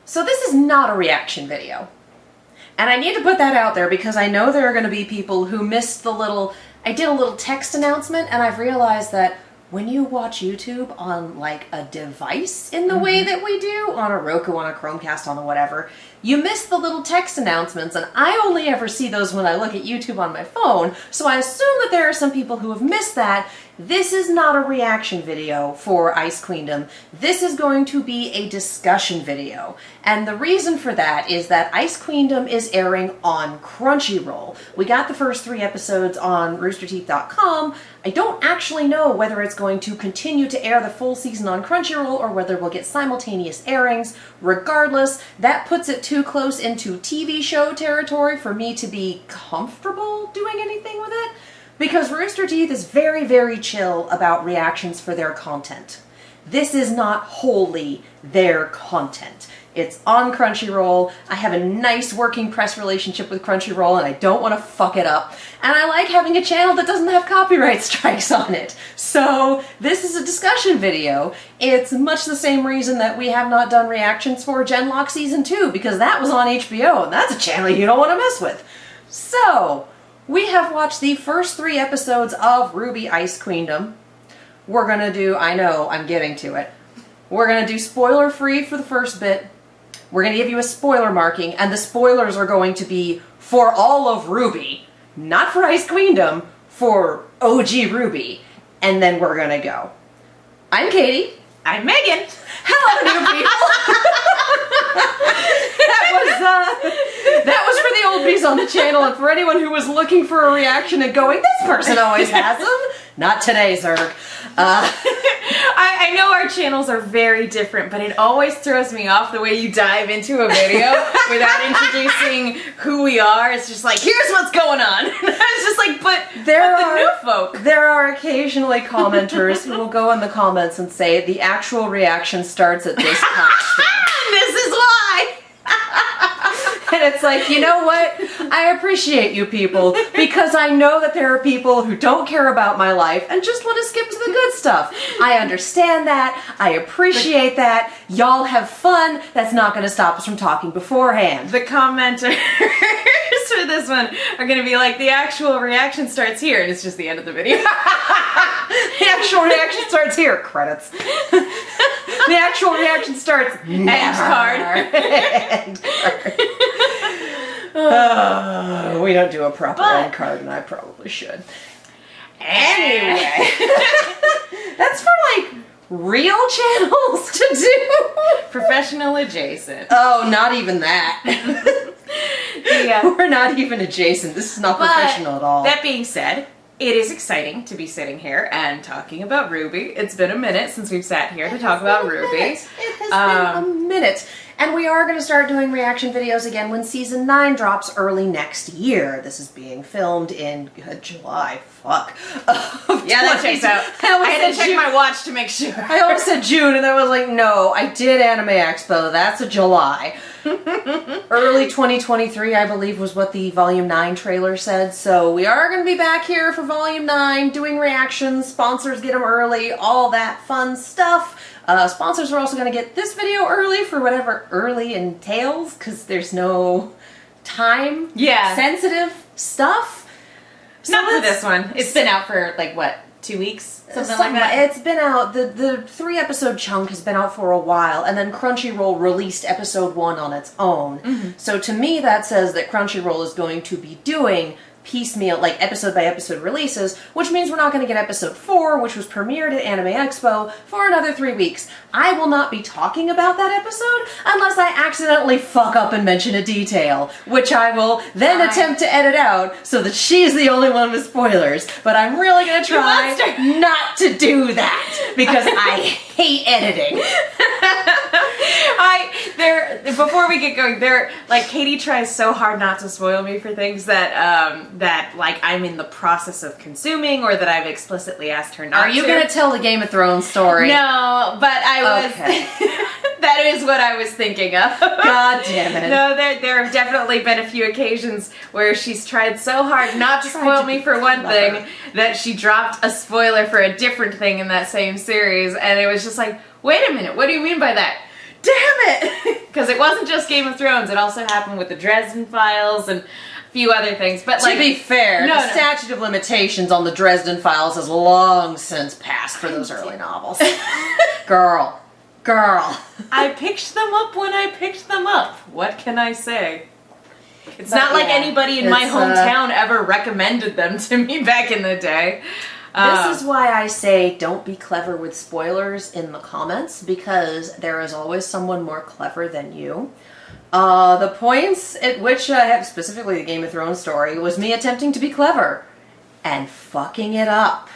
So this is not a reaction video. And I need to put that out there because I know there are going to be people who missed the little... I did a little text announcement, and I've realized that when you watch YouTube on like a device in the way that we do, on a Roku, on a Chromecast, on a whatever, you miss the little text announcements, and I only ever see those when I look at YouTube on my phone, so I assume that there are some people who have missed that. This is not a reaction video for Ice Queendom. This is going to be a discussion video. And the reason for that is that Ice Queendom is airing on Crunchyroll. We got the first 3 episodes on roosterteeth.com. I don't actually know whether it's going to continue to air the full season on Crunchyroll or whether we'll get simultaneous airings. Regardless, that puts it too close into TV show territory for me to be comfortable doing anything with it. Because Rooster Teeth is very, very chill about reactions for their content. This is not wholly their content. It's on Crunchyroll. I have a nice working press relationship with Crunchyroll, and I don't want to fuck it up. And I like having a channel that doesn't have copyright strikes on it. So this is a discussion video. It's much the same reason that we have not done reactions for Genlock Season 2, because that was on HBO, and that's a channel you don't want to mess with. So... we have watched the first 3 episodes of RWBY Ice Queendom. We're gonna do, I know, I'm getting to it. We're gonna do spoiler free for the first bit. We're gonna give you a spoiler marking, and the spoilers are going to be for all of RWBY, not for Ice Queendom, for OG RWBY. And then we're gonna go. I'm Katie. I'm Megan. Hello, new people. That was for the oldies on the channel, and for anyone who was looking for a reaction and going, this person always has them. Not today, Zerg. I know our channels are very different, but it always throws me off the way you dive into a video without introducing who we are. It's just like, here's what's going on. It's just like, but the new folk. There are occasionally commenters who will go in the comments and say, the actual reaction starts at this time. This is why. And it's like, you know what? I appreciate you people, because I know that there are people who don't care about my life and just want to skip to the good stuff. I understand that. I appreciate that. Y'all have fun. That's not going to stop us from talking beforehand. The commenters for this one are going to be like, the actual reaction starts here, and it's just the end of the video. The actual reaction starts here. Credits. The actual reaction starts end card. End card. We don't do a proper end card, and I probably should. Anyway. That's for, like, real channels to do. Professional adjacent. Oh, not even that. Yeah. We're not even adjacent. This is not professional at all. That being said, it is exciting to be sitting here and talking about RWBY. It's been a minute since we've sat here to talk about RWBY. It has been a minute. And we are going to start doing reaction videos again when Season 9 drops early next year. This is being filmed in July. Fuck. Yeah, that checks out. I had to check my watch to make sure. I almost said June, and I was like, no, I did Anime Expo. That's a July. Early 2023, I believe, was what the Volume 9 trailer said. So we are going to be back here for Volume 9, doing reactions. Sponsors get them early, all that fun stuff. Sponsors are also going to get this video early for whatever early entails, because there's no time sensitive stuff. So not for this one. It's been out for, like, what, 2 weeks? Something like that? It's been out, the 3-episode chunk has been out for a while, and then Crunchyroll released episode 1 on its own. So to me that says that Crunchyroll is going to be doing piecemeal, like episode by episode releases, which means we're not going to get episode 4, which was premiered at Anime Expo, for another 3 weeks. I will not be talking about that episode unless I accidentally fuck up and mention a detail, which I will then attempt to edit out so that she's the only one with spoilers. But I'm really going to try not to do that, because I hate editing. Before we get going, Katie tries so hard not to spoil me for things that like I'm in the process of consuming, or that I've explicitly asked her not to. Are you going to tell the Game of Thrones story? No, but I was. That is what I was thinking of. God damn it. No, there have definitely been a few occasions where she's tried so hard not to spoil me for one thing that she dropped a spoiler for a different thing in that same series, and it was just like, wait a minute, what do you mean by that? it! Because it wasn't just Game of Thrones. It also happened with the Dresden Files and a few other things. But to be fair, No, the no. statute of limitations on the Dresden Files has long since passed for those early novels. Girl. I picked them up when I picked them up. What can I say? It's not like anybody in my hometown ever recommended them to me back in the day. This is why I say don't be clever with spoilers in the comments, because there is always someone more clever than you. The points at which I have, specifically the Game of Thrones story, was me attempting to be clever and fucking it up.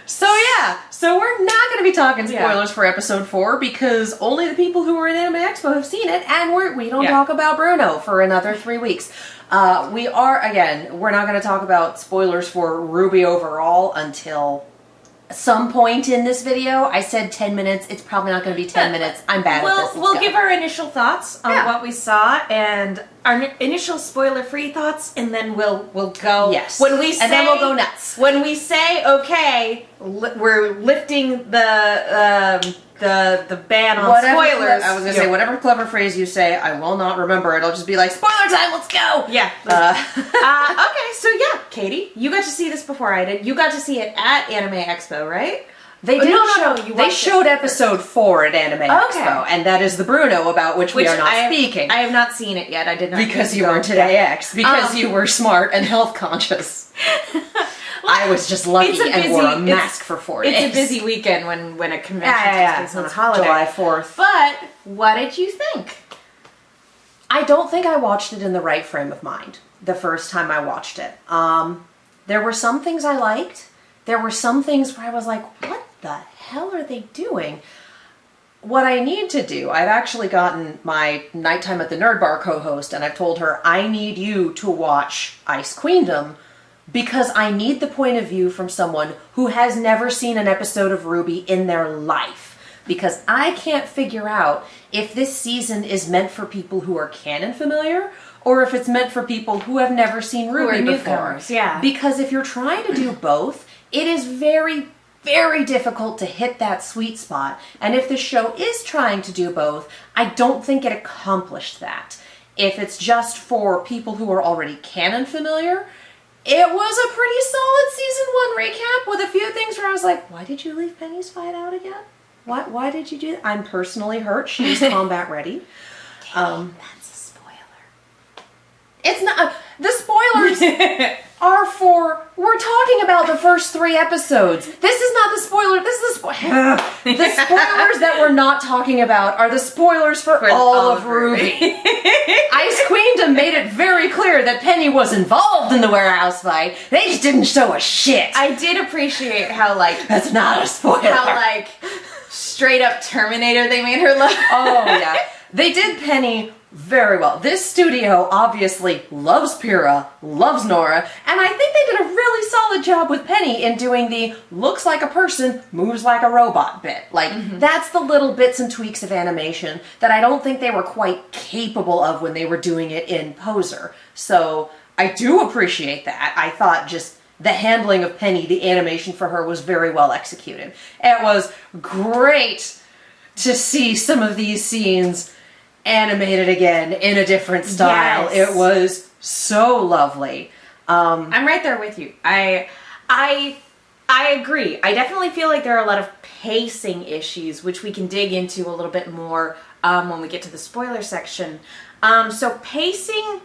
So we're not going to be talking spoilers for episode 4, because only the people who were in Anime Expo have seen it, and we don't talk about Bruno for another 3 weeks. We're not going to talk about spoilers for RWBY overall until some point in this video. I said 10 minutes. It's probably not going to be 10 minutes. I'm bad at this. We'll give our initial thoughts on what we saw and our initial spoiler-free thoughts, and then we'll go. Yes. When we say, and then we'll go nuts. When we say, okay, we're lifting the ban on spoilers. I was going to say, whatever clever phrase you say, I will not remember it. I'll just be like, spoiler time, let's go! Yeah. Okay, so Katie, you got to see this before I did. You got to see it at Anime Expo, right? They showed episode 4 at Anime Expo, and that is the Bruno about which we are not speaking. I have not seen it yet. I did not. Because you weren't at AX. Because you were smart and health conscious. I was just lucky and wore a mask for 4 days. It's a busy weekend when a convention takes place on a holiday. July 4th. But what did you think? I don't think I watched it in the right frame of mind the first time I watched it. There were some things I liked. There were some things where I was like, what the hell are they doing? What I need to do, I've actually gotten my Nighttime at the Nerd Bar co-host, and I've told her, I need you to watch Ice Queendom, because I need the point of view from someone who has never seen an episode of RWBY in their life. Because I can't figure out if this season is meant for people who are canon familiar, or if it's meant for people who have never seen RWBY before. Yeah. Because if you're trying to do both, it is very, very difficult to hit that sweet spot. And if the show is trying to do both, I don't think it accomplished that. If it's just for people who are already canon familiar, it was a pretty solid season 1 recap with a few things where I was like, why did you leave Penny's fight out again? Why did you do that? I'm personally hurt. She's combat ready. That's a spoiler. It's not. The spoilers are for. We're talking about the first 3 episodes. This is not the spoiler. This is the spoiler. The spoilers that we're not talking about are the spoilers for all of RWBY. Ice Queendom made it very clear that Penny was involved in the warehouse fight. They just didn't show a shit. I did appreciate how that's not a spoiler. How straight up Terminator they made her look. Oh yeah, they did Penny very well. This studio obviously loves Pyrrha, loves Nora, and I think they did a really solid job with Penny in doing the looks like a person, moves like a robot bit. That's the little bits and tweaks of animation that I don't think they were quite capable of when they were doing it in Poser. So I do appreciate that. I thought just the handling of Penny, the animation for her was very well executed. It was great to see some of these scenes animated again in a different style. Yes. It was so lovely. I'm right there with you. I agree. I definitely feel like there are a lot of pacing issues, which we can dig into a little bit more when we get to the spoiler section. So pacing,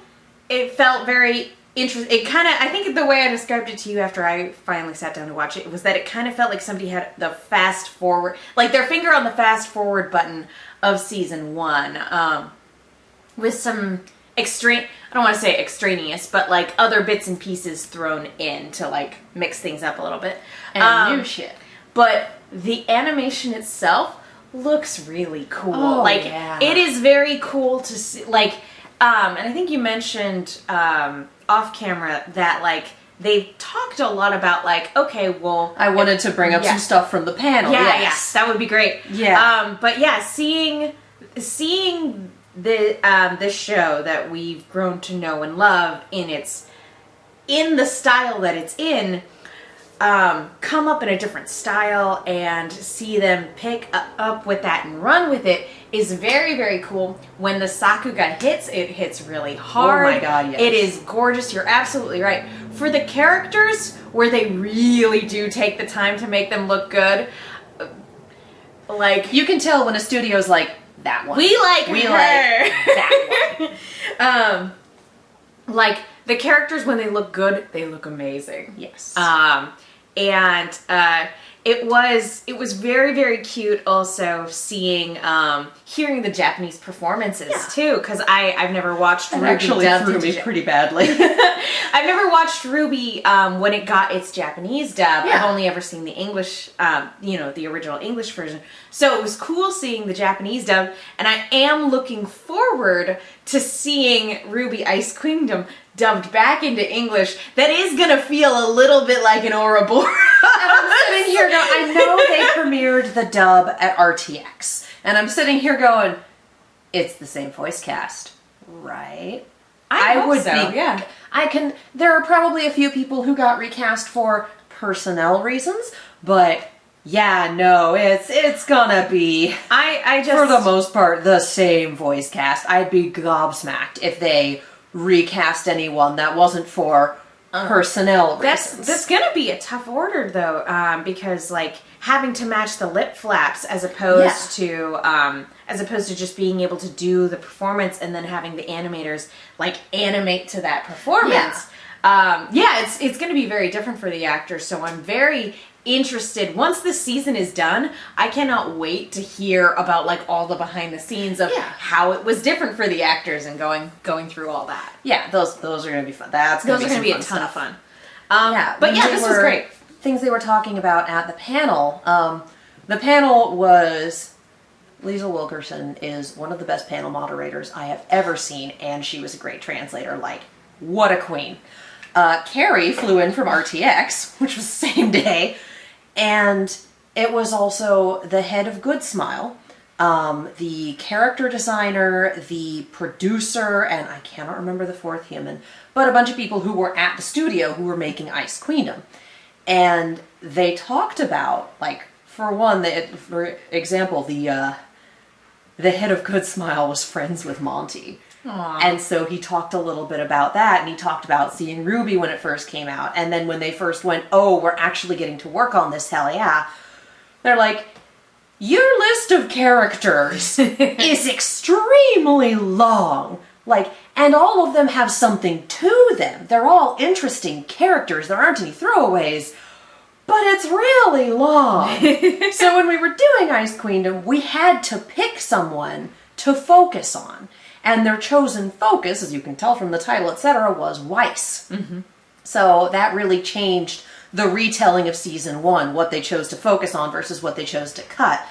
it felt very interesting. It kind of, I think the way I described it to you after I finally sat down to watch it was that it kind of felt like somebody had the fast forward, like their finger on the fast forward button of season 1, with some I don't want to say extraneous, but other bits and pieces thrown in to mix things up a little bit. And new shit. But the animation itself looks really cool. Oh, yeah. It is very cool to see, and I think you mentioned off camera that they've talked a lot about okay, well, I wanted to bring up some stuff from the panel. Yes, that would be great. Yeah. But yeah, seeing this show that we've grown to know and love in the style that it's in, come up in a different style and see them pick up with that and run with it is very, very cool. When the Sakuga hits, it hits really hard. Oh my god, yes. It is gorgeous. You're absolutely right. For the characters where they really do take the time to make them look good, like you can tell when a studio's like, that one. we like that one. Like the characters when they look good, they look amazing. Yes. And it was very, very cute also seeing hearing the Japanese performances too, because I've never watched RWBY actually dubbed threw into me pretty badly. I've never watched RWBY when it got its Japanese dub. Yeah. I've only ever seen the English, the original English version. So it was cool seeing the Japanese dub, and I am looking forward to seeing RWBY Ice Queendom dubbed back into English. That is gonna feel a little bit like an Ouroboros. I'm sitting here going, I know they premiered the dub at RTX, and I'm sitting here going, it's the same voice cast, right? I hope so, yeah. There are probably a few people who got recast for personnel reasons, but yeah, no, it's gonna be, I just for the most part, the same voice cast. I'd be gobsmacked if they recast anyone that wasn't for personnel reasons. That's gonna be a tough order though, because like having to match the lip flaps as opposed to just being able to do the performance and then having the animators like animate to that performance. It's gonna be very different for the actors. So I'm very interested. Once the season is done, I cannot wait to hear about like all the behind the scenes of how it was different for the actors and going through all that. Yeah, those are gonna be fun. Those are gonna be a ton stuff. of fun. This was were great. Things they were talking about at the panel. The panel was Liesl Wilkerson is one of the best panel moderators I have ever seen, and she was a great translator. Like, what a queen. Carrie flew in from RTX, which was the same day, and it was also the head of Good Smile, the character designer, the producer, and I cannot remember the fourth human, but a bunch of people who were at the studio who were making Ice Queendom. And they talked about, like, for one, for example, the head of Good Smile was friends with Monty. Aww. And so he talked a little bit about that, and he talked about seeing RWBY when it first came out, and then when they first went, oh, we're actually getting to work on this, hell yeah. They're like, your list of characters is extremely long. Like, and all of them have something to them. They're all interesting characters. There aren't any throwaways, but it's really long. So when we were doing Ice Queendom, we had to pick someone to focus on. And their chosen focus, as you can tell from the title, etc., was Weiss. Mm-hmm. So that really changed the retelling of season 1, what they chose to focus on versus what they chose to cut,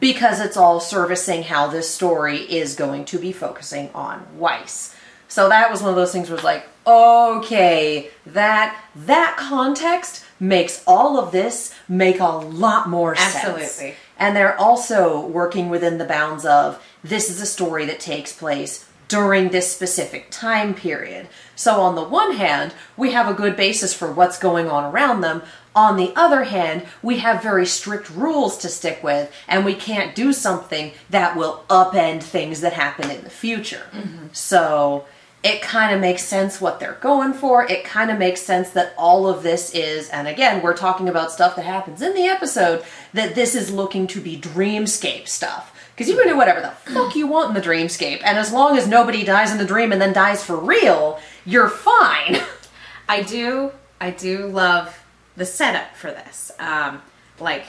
because it's all servicing how this story is going to be focusing on Weiss. So that was one of those things where it's like, okay, that context makes all of this make a lot more sense. Absolutely. And they're also working within the bounds of, this is a story that takes place during this specific time period. So on the one hand, we have a good basis for what's going on around them. On the other hand, we have very strict rules to stick with, and we can't do something that will upend things that happen in the future. Mm-hmm. So it kind of makes sense what they're going for. It kind of makes sense that all of this is, and again, we're talking about stuff that happens in the episode, that this is looking to be dreamscape stuff. Because you can do whatever the fuck you want in the dreamscape, and as long as nobody dies in the dream and then dies for real, you're fine. I do love the setup for this. Like,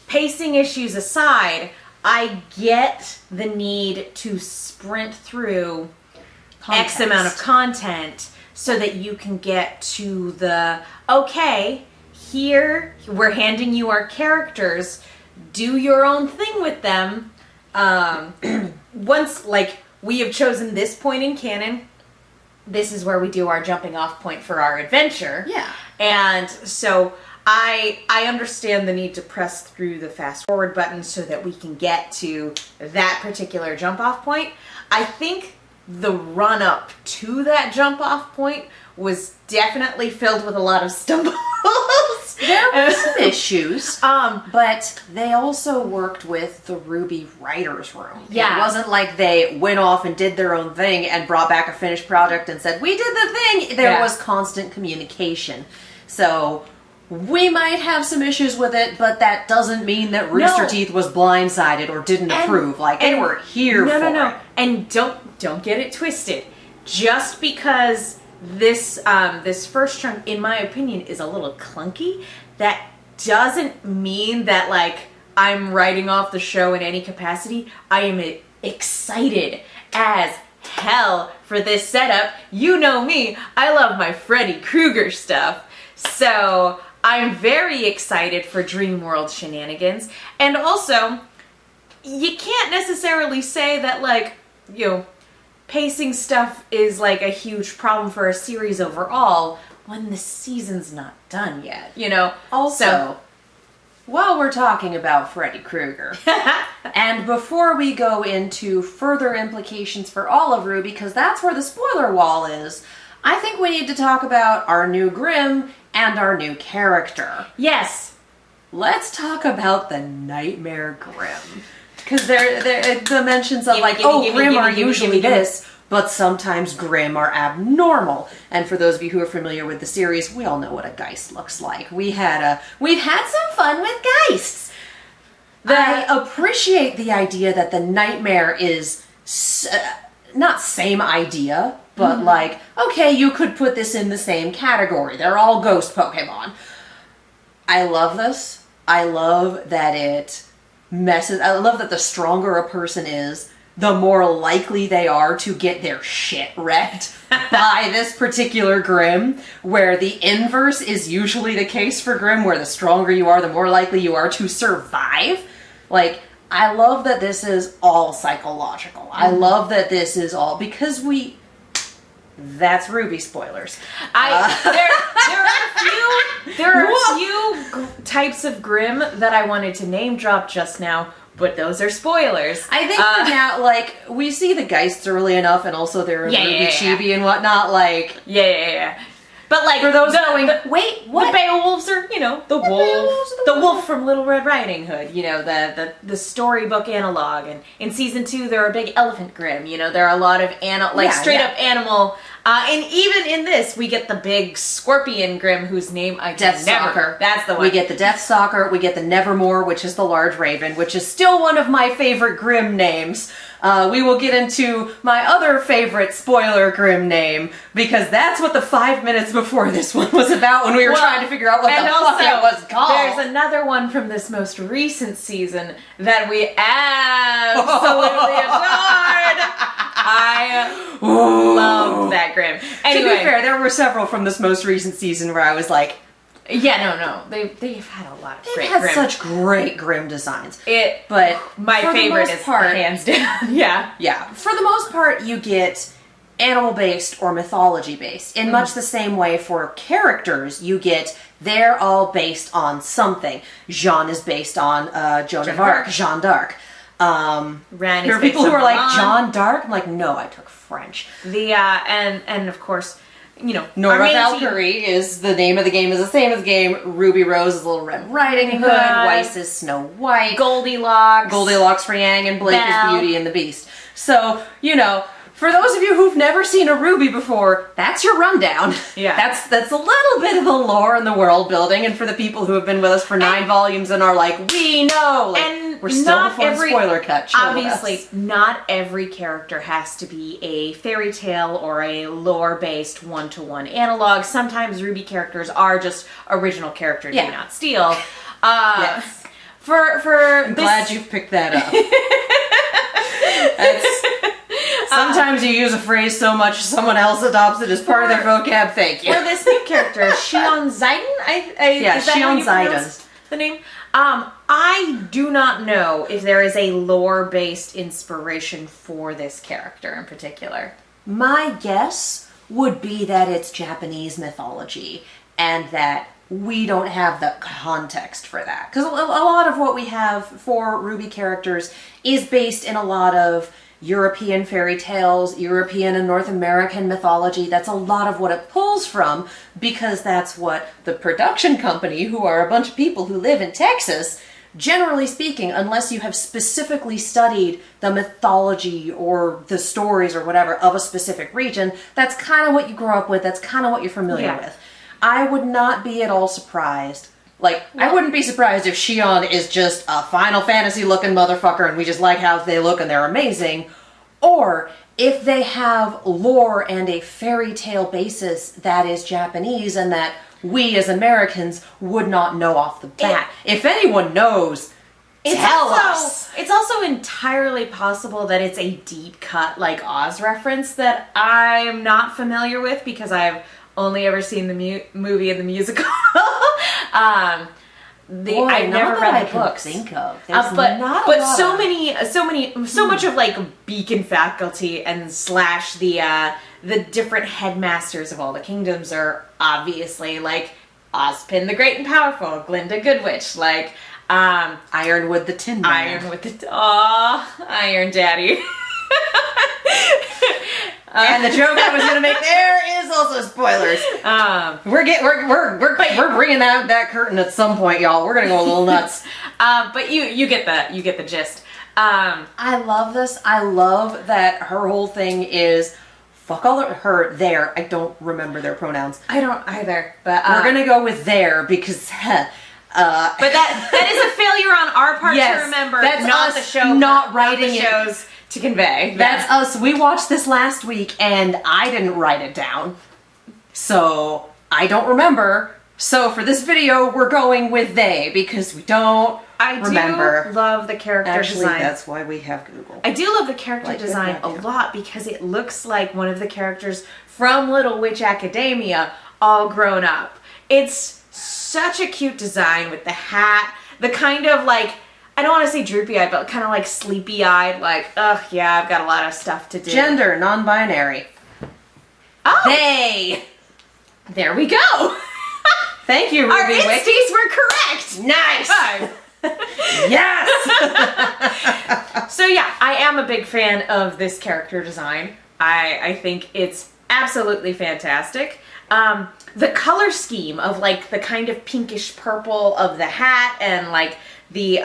pacing issues aside, I get the need to sprint through X amount of content so that you can get to the, okay, here, we're handing you our characters, do your own thing with them. Once, like, we have chosen this point in canon, this is where we do our jumping off point for our adventure. Yeah. And so I understand the need to press through the fast forward button so that we can get to that particular jump off point. I think the run up to that jump off point was definitely filled with a lot of stumbles. There were some issues, Um, but they also worked with the RWBY writers' room. Yeah. It wasn't like they went off and did their own thing and brought back a finished product and said, we did the thing. There was constant communication. So we might have some issues with it, but that doesn't mean that Rooster Teeth was blindsided or didn't approve. Like, they were here for it. And don't get it twisted. Just because this this first chunk, in my opinion, is a little clunky, that doesn't mean that, like, I'm writing off the show in any capacity. I am excited as hell for this setup. You know me, I love my Freddy Krueger stuff. So I'm very excited for Dream World shenanigans. And also, you can't necessarily say that, like, you know, pacing stuff is like a huge problem for a series overall when the season's not done yet, you know? Also, while we're talking about Freddy Krueger, and before we go into further implications for all of RWBY, because that's where the spoiler wall is, I think we need to talk about our new Grimm and our new character. Yes. Let's talk about the Nightmare Grimm. Because the mentions of Grimm are usually this, but sometimes Grimm are abnormal. And for those of you who are familiar with the series, we all know what a Geist looks like. we've had some fun with Geists. I appreciate the idea that the Nightmare is not same idea, but like, okay, you could put this in the same category. They're all ghost Pokemon. I love this. I love that it messes. I love that the stronger a person is, the more likely they are to get their shit wrecked by this particular Grimm, where the inverse is usually the case for Grimm, where the stronger you are, the more likely you are to survive. Like, I love that this is all psychological. I love that this is all, because that's RWBY spoilers. There are a few types of Grimm that I wanted to name drop just now, but those are spoilers. I think for now, like, we see the Geists early enough, and also they're in RWBY Chibi and whatnot, like... Yeah. But, like, for those going, wait, what? The Beowulfs are, you know, the wolf. The wolf from Little Red Riding Hood, you know, the storybook analog. And in season 2, there are big elephant Grimm, you know, there are a lot of straight up animal. And even in this, we get the big scorpion Grimm, whose name I can never... That's the one. We get the Deathstalker, we get the Nevermore, which is the large raven, which is still one of my favorite Grimm names. We will get into my other favorite spoiler Grimm name, because that's what the 5 minutes before this one was about when we were trying to figure out what the fuck it was called. There's another one from this most recent season that we absolutely adored. I loved that Grimm. Anyway, to be fair, there were several from this most recent season where I was like, yeah, no. They've had a lot of great Grimm. They've had such great Grimm designs. But my favorite is hands down. Yeah. For the most part, you get animal-based or mythology-based. In much the same way for characters, you get, they're all based on something. Jean is based on Joan of Arc, Jeanne d'Arc. Ran there are people who are like, Jeanne d'Arc? I'm like, no, I took French. And of course... You know, Nora Valkyrie is the name of the game, is the same as the game. Ruby Rose is Little Red Riding Hood. Weiss is Snow White. Goldilocks for Yang, and Blake is Beauty and the Beast. So, you know, for those of you who've never seen a RWBY before, that's your rundown. Yeah. That's a little bit of the lore and the world building, and for the people who have been with us for 9 volumes and are like, we know! Like, and we're still before the spoiler cut. Obviously, not every character has to be a fairy tale or a lore-based one-to-one analog. Sometimes RWBY characters are just original character, do not steal. Yes. I'm glad you've picked that up. Sometimes you use a phrase so much someone else adopts it as part of their vocab. Thank you. For this new character, Xion Zidon? Xion Zidon. The name? I do not know if there is a lore-based inspiration for this character in particular. My guess would be that it's Japanese mythology, and that we don't have the context for that. Because a lot of what we have for RWBY characters is based in a lot of European fairy tales, European and North American mythology. That's a lot of what it pulls from, because that's what the production company, who are a bunch of people who live in Texas, generally speaking, unless you have specifically studied the mythology or the stories or whatever of a specific region, that's kind of what you grow up with, that's kind of what you're familiar with. I would not be at all surprised. Like, I wouldn't be surprised if Shion is just a Final Fantasy looking motherfucker and we just like how they look and they're amazing. Or if they have lore and a fairy tale basis that is Japanese and that we as Americans would not know off the bat. If anyone knows, tell us. It's also entirely possible that it's a deep cut, like, Oz reference that I'm not familiar with because I've only ever seen the movie and the musical. I've never read the books. Think of. So much of like Beacon faculty and slash the different headmasters of all the kingdoms are obviously like Ozpin the Great and Powerful, Glinda Goodwitch, like Ironwood the Tin Man. Iron Daddy. And the joke I was gonna make there is also spoilers. We're bringing out that curtain at some point, y'all. We're gonna go a little nuts. But you get the gist. I love this. I love that her whole thing is fuck all of her there. I don't remember their pronouns. I don't either. But we're gonna go with there because. But that is a failure on our part to remember. That's not us the show, not writing the shows to convey. That's us. We watched this last week and I didn't write it down. So I don't remember. So for this video, we're going with they because we don't remember. I do love the character design. That's why we have Google. I do love the character design a lot because it looks like one of the characters from Little Witch Academia all grown up. It's such a cute design with the hat, the kind of like, I don't want to say droopy-eyed, but kind of like sleepy-eyed, like, ugh, yeah, I've got a lot of stuff to do. Gender, non-binary. Oh! They! There we go! Thank you, Our Ruby Wiki. instincts were correct! Nice! Yes! So yeah, I am a big fan of this character design. I think it's absolutely fantastic. The color scheme of like the kind of pinkish purple of the hat and like the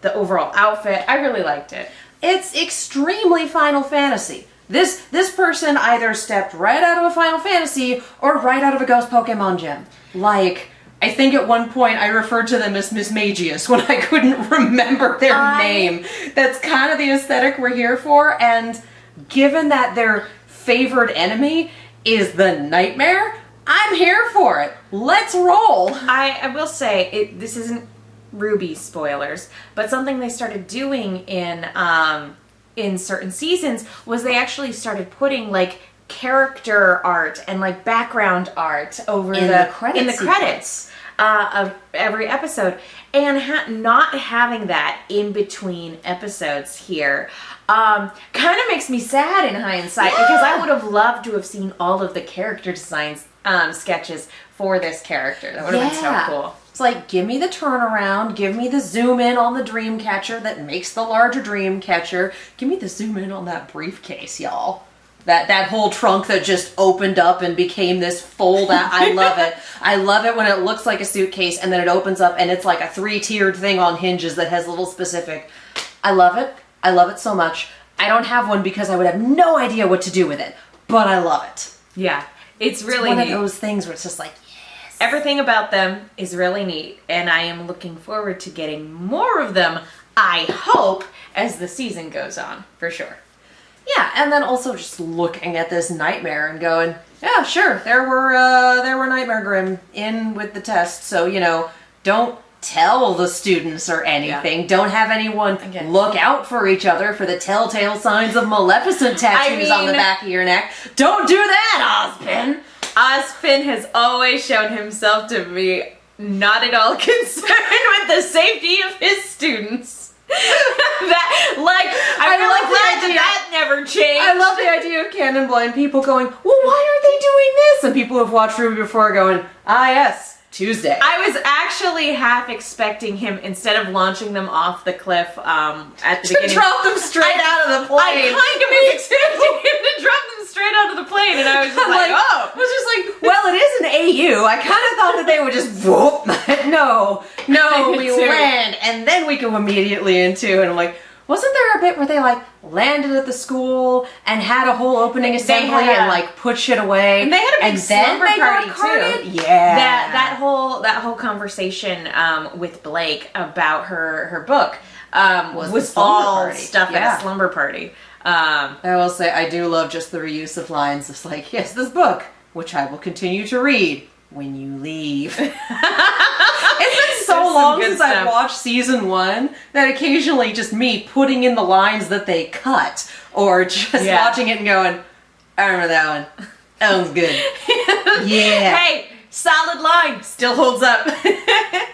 overall outfit, I really liked it. It's extremely Final Fantasy. This person either stepped right out of a Final Fantasy or right out of a Ghost Pokemon gym. Like, I think at one point I referred to them as Miss Magius when I couldn't remember their name. That's kind of the aesthetic we're here for, and given that their favored enemy is the Nightmare, I'm here for it. Let's roll. I will say, this isn't RWBY spoilers, but something they started doing in certain seasons was they actually started putting like character art and like background art over in the credits of every episode, and not having that in between episodes here kind of makes me sad in hindsight because I would have loved to have seen all of the character designs sketches for this character. That would have been so cool. It's like, give me the turnaround, give me the zoom in on the dream catcher that makes the larger dream catcher, give me the zoom in on that briefcase, y'all. That whole trunk that just opened up and became this fold out. I love it. I love it when it looks like a suitcase and then it opens up and it's like a 3-tiered thing on hinges that has a little specific. I love it. I love it so much. I don't have one because I would have no idea what to do with it, but I love it. Yeah, it's really one neat. of those things where it's just like, yes. Everything about them is really neat, and I am looking forward to getting more of them, I hope, as the season goes on, for sure. Yeah, and then also just looking at this Nightmare and going, yeah, sure, there were Nightmare Grimm in with the test, so, you know, don't tell the students or anything. Yeah. Don't have anyone look out for each other for the telltale signs of Maleficent tattoos on the back of your neck. Don't do that, Ozpin! Ozpin has always shown himself to be not at all concerned with the safety of his students. That never changed. I love the idea of canon blind people going, well, why aren't they doing this? And people who've watched RWBY before going, ah, yes, Tuesday. I was actually half expecting him, instead of launching them off the cliff at the beginning, drop them straight out of the plane. I kind of was expecting him to drop them straight out of the plane, and I was just like, oh. I was just like, well, it is an AU. I kind of thought that they would just whoop. No, we land, and then we go immediately into, and I'm like, wasn't there a bit where they like landed at the school and had a whole opening assembly and like put shit away? And they had a big slumber party too. Yeah. That whole conversation with Blake about her book was all stuff at a slumber party. I will say I do love just the reuse of lines. It's like, yes, this book, which I will continue to read when you leave. It's been so long since I've watched season 1 that occasionally just me putting in the lines that they cut, or just watching it and going, I remember that one. That one's good. Yeah. Hey, solid line. Still holds up.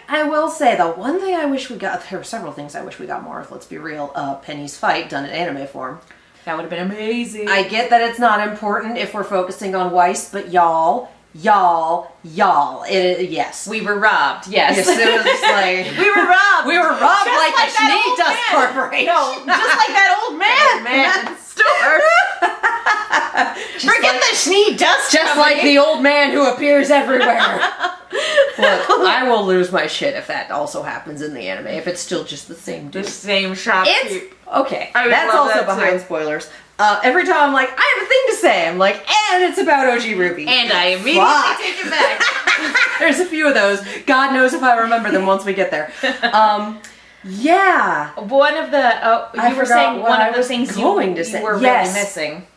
I will say, the one thing I wish we got, there were several things I wish we got more of, let's be real, Penny's fight done in anime form. That would have been amazing. I get that it's not important if we're focusing on Weiss, but y'all, yes. We were robbed, yes. Yes, it was just like... we were robbed. We were robbed just like the Schnee Dust Corporation. No, just like that old man in that store. Forget the Schnee Dust Just company. like the old man who appears everywhere. Look, I will lose my shit if that also happens in the anime, if it's still just the same dude. The same shopkeep. Okay, I would that's love also that behind too. spoilers. Every time I'm like, I have a thing to say, I'm like, and it's about OG RWBY. And I immediately take it back. There's a few of those. God knows if I remember them once we get there. Yeah. One of the, you were saying one of the things you were really missing.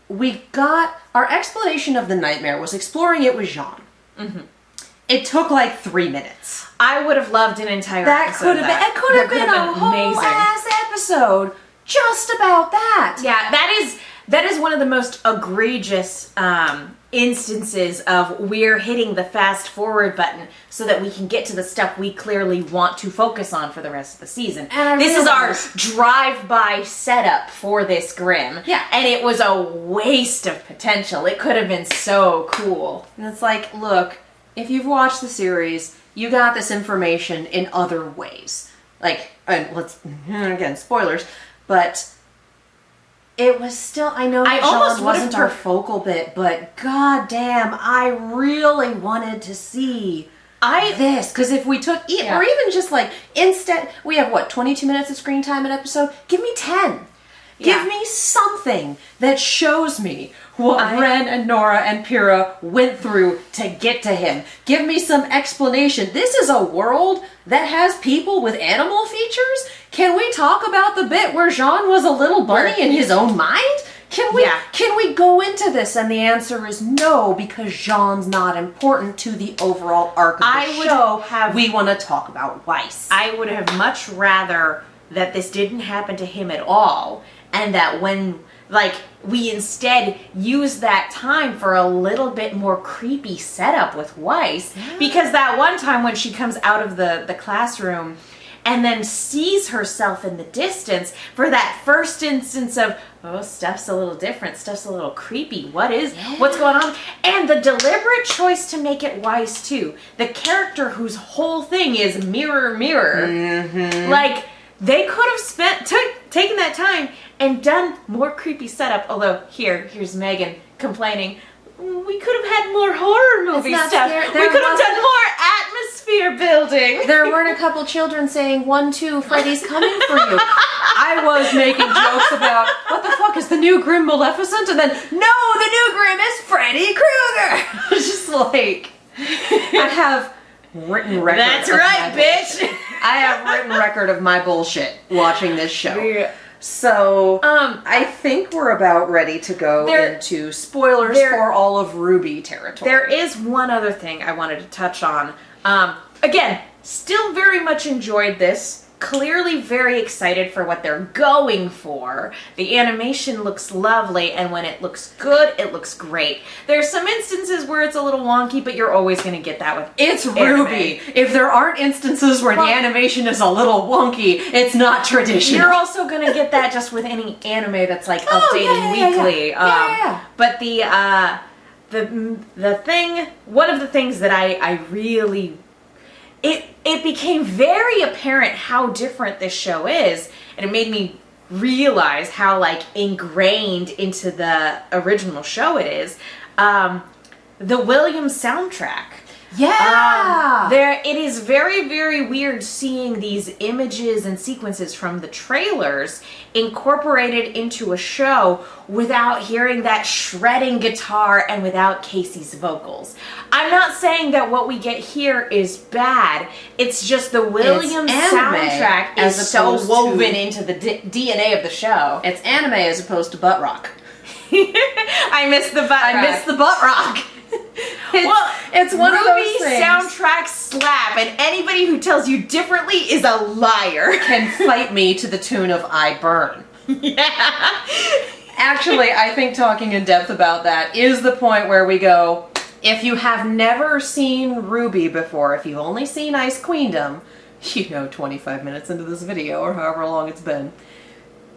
We got, our explanation of the nightmare was exploring it with Jean. Mm-hmm. It took like 3 minutes. I would have loved an entire episode of that. It could have been a whole ass episode just about that. Yeah, that is one of the most egregious instances of we're hitting the fast forward button so that we can get to the stuff we clearly want to focus on for the rest of the season. And this is our drive-by setup for this Grimm. Yeah. And it was a waste of potential. It could have been so cool. And it's like, look, if you've watched the series, you got this information in other ways. Like, and let's, again, spoilers, but it was still, I know that Jean wasn't our focal bit, but goddamn, I really wanted to see this. Because if we took, or even just like, instead, we have what, 22 minutes of screen time an episode? Give me 10. Give me something that shows me what Ren and Nora and Pyrrha went through to get to him. Give me some explanation. This is a world that has people with animal features? Can we talk about the bit where Jean was a little bunny in his own mind? Can we go into this? And the answer is no, because Jean's not important to the overall arc of the show. We want to talk about Weiss. I would have much rather that this didn't happen to him at all, and that when, like, we instead use that time for a little bit more creepy setup with Weiss. Yeah. Because that one time when she comes out of the classroom and then sees herself in the distance for that first instance of, oh, stuff's a little different, stuff's a little creepy, what's going on? And the deliberate choice to make it Weiss too. The character whose whole thing is mirror, mirror. Mm-hmm. Like, they could have taken that time and done more creepy setup. Although, here's Megan complaining, we could have had more horror movie stuff. We could have done more atmosphere building. There weren't a couple children saying, 1, 2, Freddy's coming for you. I was making jokes about, what the fuck is the new Grimm Maleficent? And then, no, the new Grimm is Freddy Krueger. It's just like, I have written record. That's right, bitch. I have written record of my bullshit watching this show. Yeah. So, I think we're about ready to go into spoilers for all of RWBY territory. There is one other thing I wanted to touch on. Again, still very much enjoyed this. Clearly very excited for what they're going for. The animation looks lovely, and when it looks good, it looks great. There's some instances where it's a little wonky, but you're always going to get that with It's RWBY. If there aren't instances where the animation is a little wonky, it's not traditional. You're also going to get that just with any anime that's like updating weekly. Yeah. But one of the things that I really, it became very apparent how different this show is, and it made me realize how like ingrained into the original show it is. The Williams soundtrack. Yeah! It is very, very weird seeing these images and sequences from the trailers incorporated into a show without hearing that shredding guitar and without Casey's vocals. I'm not saying that what we get here is bad. It's just the Williams soundtrack is so woven into the DNA of the show. It's anime as opposed to butt rock. I miss the butt rock. I miss the butt rock. It's one of those RWBY things. soundtracks slap, and anybody who tells you differently is a liar. Can fight me to the tune of I Burn. Yeah. Actually, I think talking in depth about that is the point where we go, if you have never seen RWBY before, if you've only seen Ice Queendom, 25 minutes into this video or however long it's been,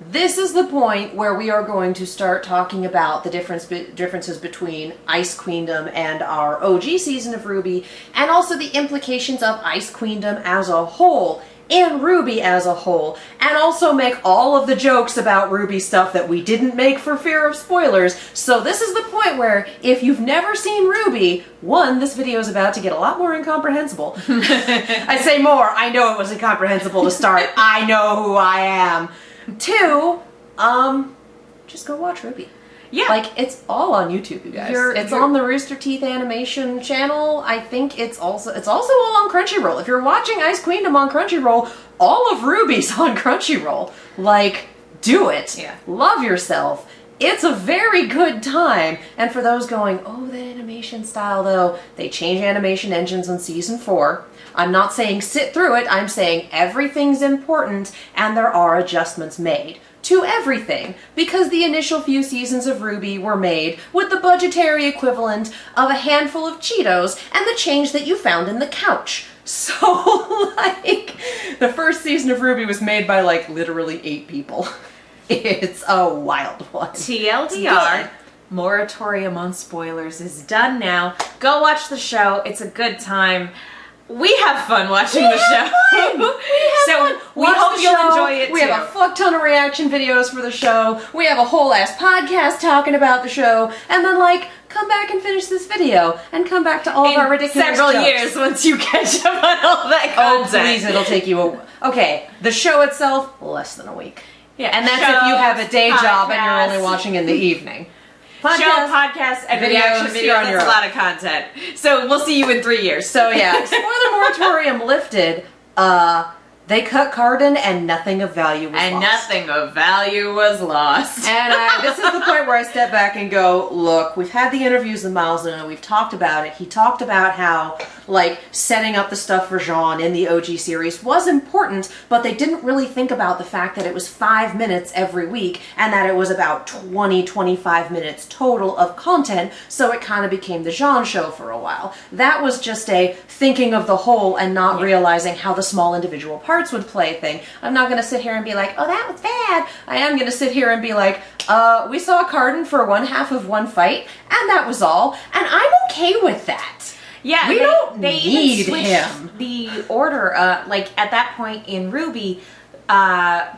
this is the point where we are going to start talking about the differences between Ice Queendom and our OG season of RWBY, and also the implications of Ice Queendom as a whole, and RWBY as a whole, and also make all of the jokes about RWBY stuff that we didn't make for fear of spoilers. So this is the point where, if you've never seen RWBY, one, this video is about to get a lot more incomprehensible. I say more, I know it was incomprehensible to start. I know who I am. Two, just go watch RWBY. Yeah. Like, it's all on YouTube, you guys. It's on the Rooster Teeth animation channel. I think it's also all on Crunchyroll. If you're watching Ice Queendom on Crunchyroll, all of RWBY's on Crunchyroll. Like, do it. Yeah. Love yourself. It's a very good time. And for those going, oh, that animation style, though, they change animation engines in season 4. I'm not saying sit through it, I'm saying everything's important and there are adjustments made to everything, because the initial few seasons of RWBY were made with the budgetary equivalent of a handful of Cheetos and the change that you found in the couch. So, like, the first season of RWBY was made by, like, literally 8 people. It's a wild one. TLDR, moratorium on spoilers is done now. Go watch the show, it's a good time. We have fun watching the show. We hope you'll enjoy it too. We have a fuck ton of reaction videos for the show. We have a whole ass podcast talking about the show. And then, like, come back and finish this video. And come back to all of our ridiculous several jokes. years once you catch up on all that Oh, content. please, it'll take you Okay, the show itself, less than a week. Yeah, And that's if you have a day job and you're only watching in the evening. Podcast, and videos, reaction videos, you're on your that's a own. lot of content. So we'll see you in 3 years. So yeah, spoiler moratorium lifted. They cut Cardin and nothing of value was and lost. nothing of value was lost. And this is the point where I step back and go, look, we've had the interviews with Miles and we've talked about it. He talked about how, like, setting up the stuff for Jean in the OG series was important, but they didn't really think about the fact that it was 5 minutes every week and that it was about 20-25 minutes total of content, so it kind of became the Jean show for a while. That was just a thinking of the whole and not realizing how the small individual parts would play thing. I'm not going to sit here and be like, oh, that was bad. I am going to sit here and be like, we saw Cardin for one half of one fight, and that was all, and I'm okay with that. Yeah, we don't need even switched him. The order, like at that point in RWBY,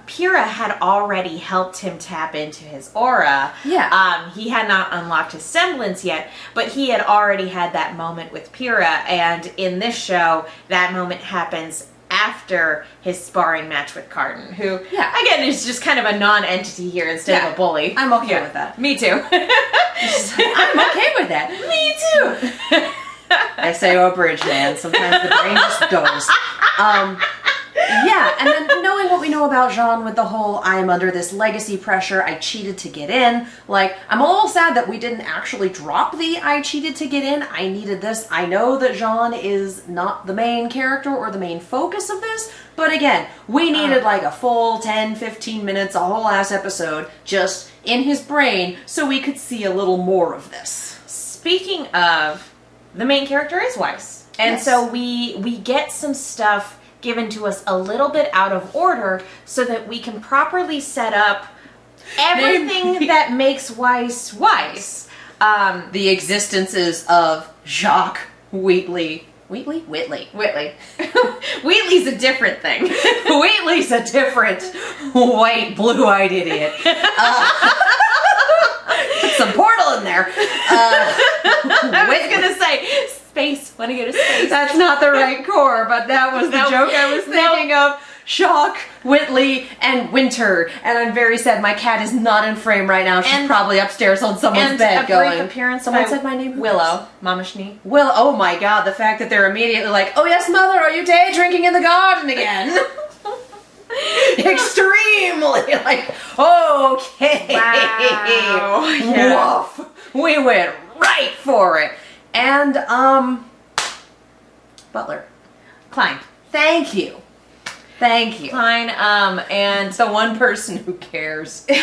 Pyrrha had already helped him tap into his aura. Yeah. He had not unlocked his semblance yet, but he had already had that moment with Pyrrha, and in this show, that moment happens after his sparring match with Cardin, who, again, is just kind of a non-entity here instead of a bully. I'm okay with that. Me too. I'm okay with that. Me too. I say, oh, bridge, man. Sometimes the brain just goes. Yeah, and then knowing what we know about Jean with the whole I am under this legacy pressure, I cheated to get in. Like, I'm a little sad that we didn't actually drop the I cheated to get in. I needed this. I know that Jean is not the main character or the main focus of this, but again, we needed like a full 10, 15 minutes, a whole ass episode just in his brain so we could see a little more of this. Speaking of, the main character is Weiss. And so we get some stuff given to us a little bit out of order so that we can properly set up everything that makes Weiss Weiss. the existences of Jacques Wheatley. Whitley? Wheatley's a different thing. Wheatley's a different white, blue-eyed idiot. Put some portal in there. I was gonna say space. Want to go to space? That's not the right core, but that was the joke I was thinking of. Jacques, Whitley, and Winter. And I'm very sad. My cat is not in frame right now. She's probably upstairs on someone's bed going. Brief appearance. Someone said my name. Willow. Mama Schnee. Will. Oh my God! The fact that they're immediately like, "Oh yes, mother, are you day drinking in the garden again?" Extremely like, okay. Wow. Yeah. Woof. We went right for it. And Butler. Klein. Thank you. Klein, and The one person who cares. no,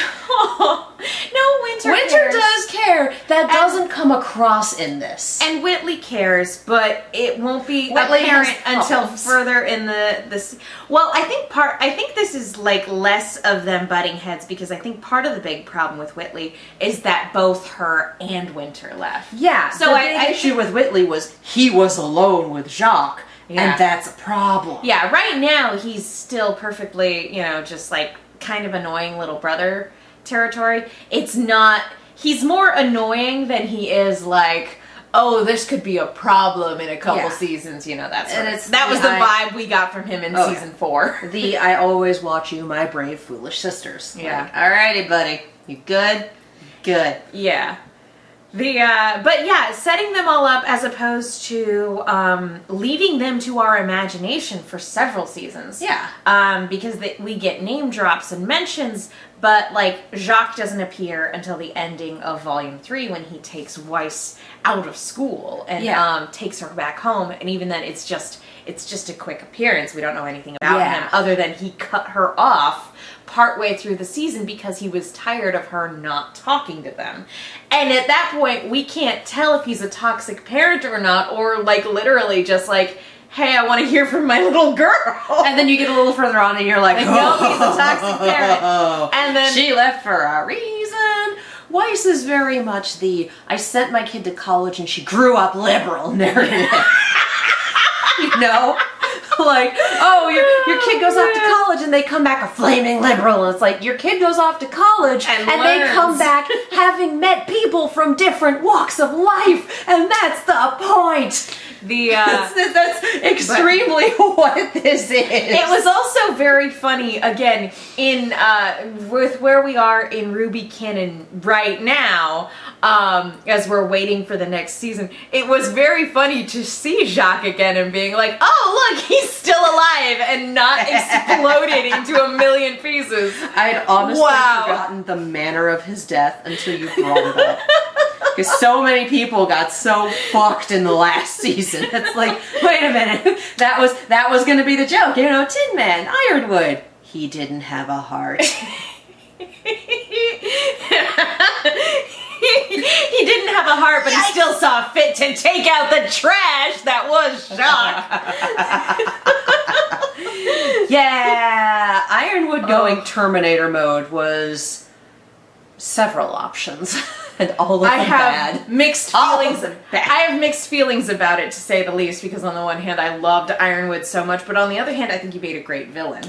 Winter Winter cares. does care. That doesn't come across in this. And Whitley cares, but it won't be Whitley apparent has until problems. further in this. Well, I think this is like less of them butting heads, because I think part of the big problem with Whitley is that both her and Winter left. Yeah. So the I big issue with Whitley was he was alone with Jacques. Yeah. And that's a problem. Yeah, right now he's still perfectly, just like kind of annoying little brother territory. It's not, he's more annoying than he is like, oh, this could be a problem in a couple seasons, that was the vibe we got from him in season 4. I always watch you, my brave, foolish sisters. Yeah. Like, alrighty, buddy. You good? Good. Yeah. But yeah, setting them all up as opposed to leaving them to our imagination for several seasons. Yeah. Because we get name drops and mentions, but like Jacques doesn't appear until the ending of Volume 3 when he takes Weiss out of school and takes her back home. And even then, it's just a quick appearance. We don't know anything about him other than he cut her off partway through the season because he was tired of her not talking to them. And at that point, we can't tell if he's a toxic parent or not, or like literally just like, hey, I want to hear from my little girl. And then you get a little further on and you're like, no, he's a toxic parent. And then she left for a reason. Weiss is very much I sent my kid to college and she grew up liberal narrative. Like, oh, your kid goes off to college and they come back a flaming liberal. And it's like, your kid goes off to college and they come back having met people from different walks of life. And that's the point. That's extremely what this is. It was also very funny, again, with where we are in RWBY canon right now, as we're waiting for the next season. It was very funny to see Jacques again and being like, oh, look, he's still alive and not exploded into a million pieces. I'd honestly forgotten the manner of his death until you brought it up. Because so many people got so fucked in the last season. It's like, wait a minute, that was going to be the joke. Tin Man, Ironwood. He didn't have a heart. He didn't have a heart, but he still saw fit to take out the trash that was Jacques. Yeah, Ironwood going Terminator mode was several options. And all of them bad. Mixed feelings. I have mixed feelings about it, to say the least, because on the one hand, I loved Ironwood so much, but on the other hand, I think he made a great villain.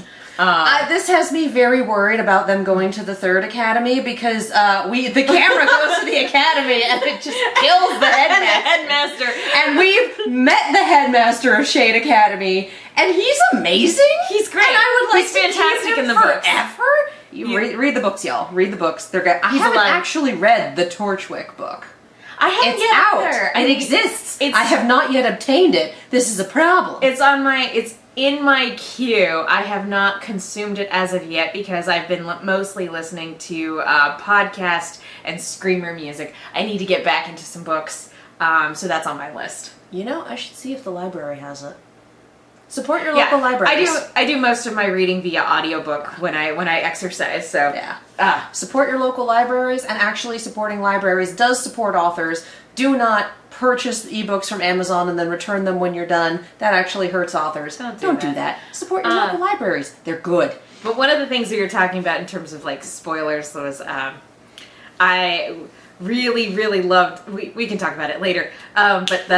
This has me very worried about them going to the third academy, because the camera goes to the academy and it just kills the headmaster. And we've met the headmaster of Shade Academy, and he's amazing. He's great. And I would like he's to fantastic keep him in the forever. books. Read the books, y'all. Read the books. They're good. I haven't actually read the Torchwick book. I haven't It's out. It exists. I have not yet obtained it. This is a problem. It's in my queue. I have not consumed it as of yet because I've been mostly listening to podcast and screamer music. I need to get back into some books, so that's on my list. I should see if the library has it. Support your local libraries. I do most of my reading via audiobook when I exercise, so yeah. Support your local libraries, and actually supporting libraries does support authors. Do not purchase ebooks from Amazon and then return them when you're done. That actually hurts authors. Don't do that. Support your local libraries. They're good. But one of the things that you're talking about in terms of like spoilers was really, really loved. We can talk about it later. But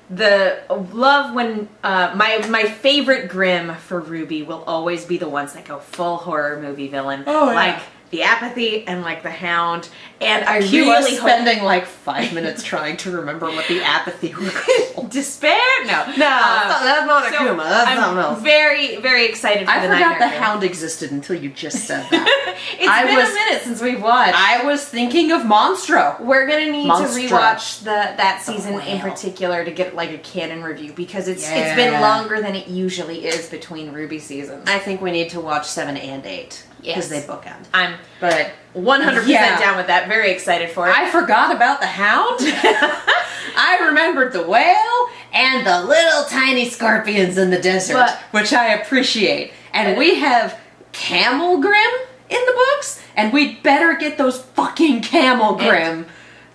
the love when my favorite Grimm for RWBY will always be the ones that go full horror movie villain. Oh, yeah. Like the Apathy and like the Hound. And I He really was spending like 5 minutes trying to remember what the Apathy were called. Despair? No. No, that's not Akuma. That's something I'm else. very, very excited for I the forgot the Nightmare Hound existed until you just said that. It's been a minute since we've watched. I was thinking of Monstro. We're gonna need Monstro. to rewatch that season Whale. in particular to get like a canon review because it's Yeah. been longer than it usually is between RWBY seasons. I think we need to watch 7 and 8 because they bookend. I'm But 100% Yeah. down with that. Very excited for it. I forgot about the Hound. I remembered the whale and the little tiny scorpions in the desert, But- which I appreciate. And we have Camel Grimm in the books, and we'd better get those fucking Camel Grimm.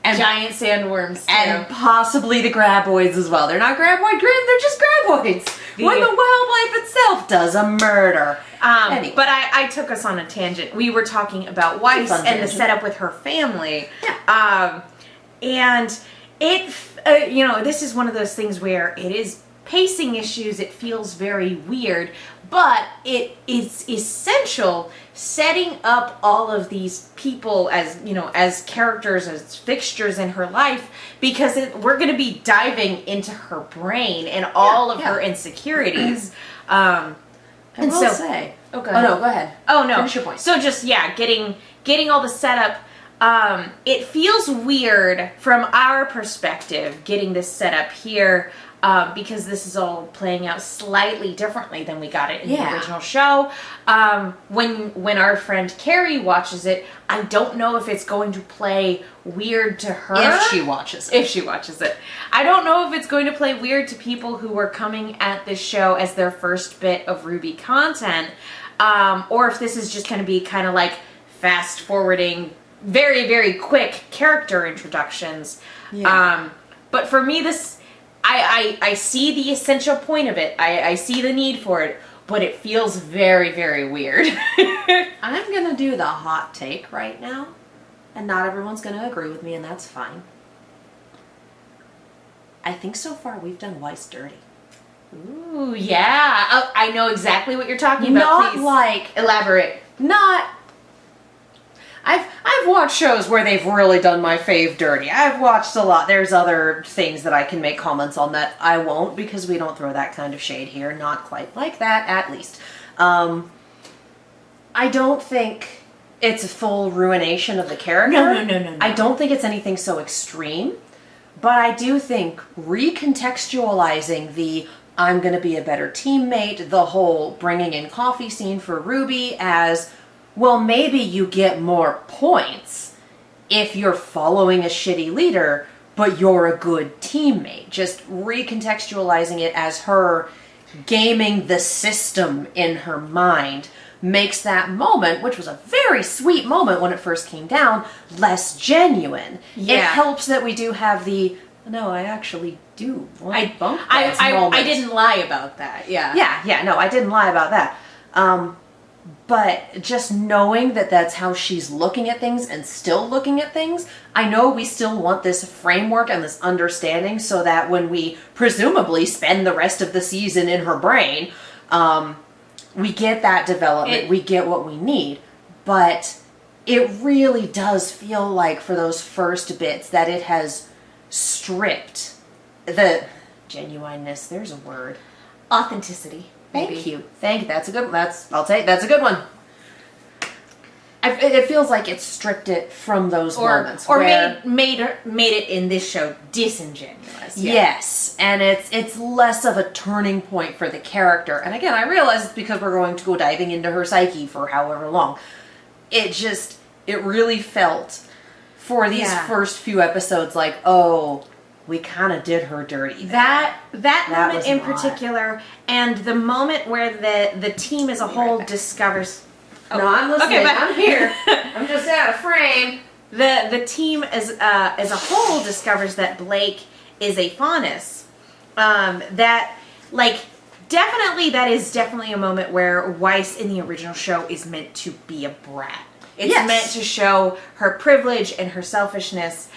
And Giant sandworms too. and possibly the graboids as well. They're not graboid Grimm, they're just graboids. When the wildlife itself does a murder. Anyway. But I took us on a tangent. We were talking about Weiss Fun and the tangent. setup with her family. Yeah. And it, this is one of those things where it is pacing issues. It feels very weird, but it is essential setting up all of these people as, as characters, as fixtures in her life, because we're going to be diving into her brain and all of her insecurities. I will say. Oh, go Oh, ahead. no, go ahead. Oh no. Finish your point. So just getting all the setup. It feels weird from our perspective getting this setup here because this is all playing out slightly differently than we got it in the original show. When our friend Carrie watches it, I don't know if it's going to play weird to her. If she watches it. If she watches it. I don't know if it's going to play weird to people who are coming at this show as their first bit of RWBY content, or if this is just going to be kind of like fast forwarding, very, very quick character introductions. Yeah. But for me, I see the essential point of it. I see the need for it, but it feels very, very weird. I'm going to do the hot take right now, and not everyone's going to agree with me, and that's fine. I think so far we've done Weiss dirty. Ooh, yeah. Oh, I know exactly what you're talking about. Not Please like... elaborate. Not... I've watched shows where they've really done my fave dirty. I've watched a lot. There's other things that I can make comments on that I won't because we don't throw that kind of shade here. Not quite like that, at least. I don't think it's a full ruination of the character. No. I don't think it's anything so extreme. But I do think recontextualizing the I'm going to be a better teammate, the whole bringing in coffee scene for RWBY as... well, maybe you get more points if you're following a shitty leader, but you're a good teammate. Just recontextualizing it as her gaming the system in her mind makes that moment, which was a very sweet moment when it first came down, less genuine. Yeah. It helps that we do have the, no, I actually do want bunk beds I moment. didn't lie about that. Yeah. Yeah, no, I didn't lie about that. But just knowing that that's how she's looking at things and still looking at things, I know we still want this framework and this understanding so that when we presumably spend the rest of the season in her brain, we get that development, we get what we need. But it really does feel like for those first bits that it has stripped the genuineness, there's a word. Authenticity. Thank you. That's a good. That's a good one. It feels like it stripped it from those moments, or where, made it in this show disingenuous. Yeah. Yes, and it's less of a turning point for the character. And again, I realize it's because we're going to go diving into her psyche for however long. It really felt for these first few episodes like, oh, we kind of did her dirty. That moment was in a lot. particular, and the moment where the team as a whole discovers. No, I'm listening. Okay, but I'm here. I'm just out of frame. The team as a whole discovers that Blake is a faunus. That is definitely a moment where Weiss in the original show is meant to be a brat. It's Yes. meant to show her privilege and her selfishness.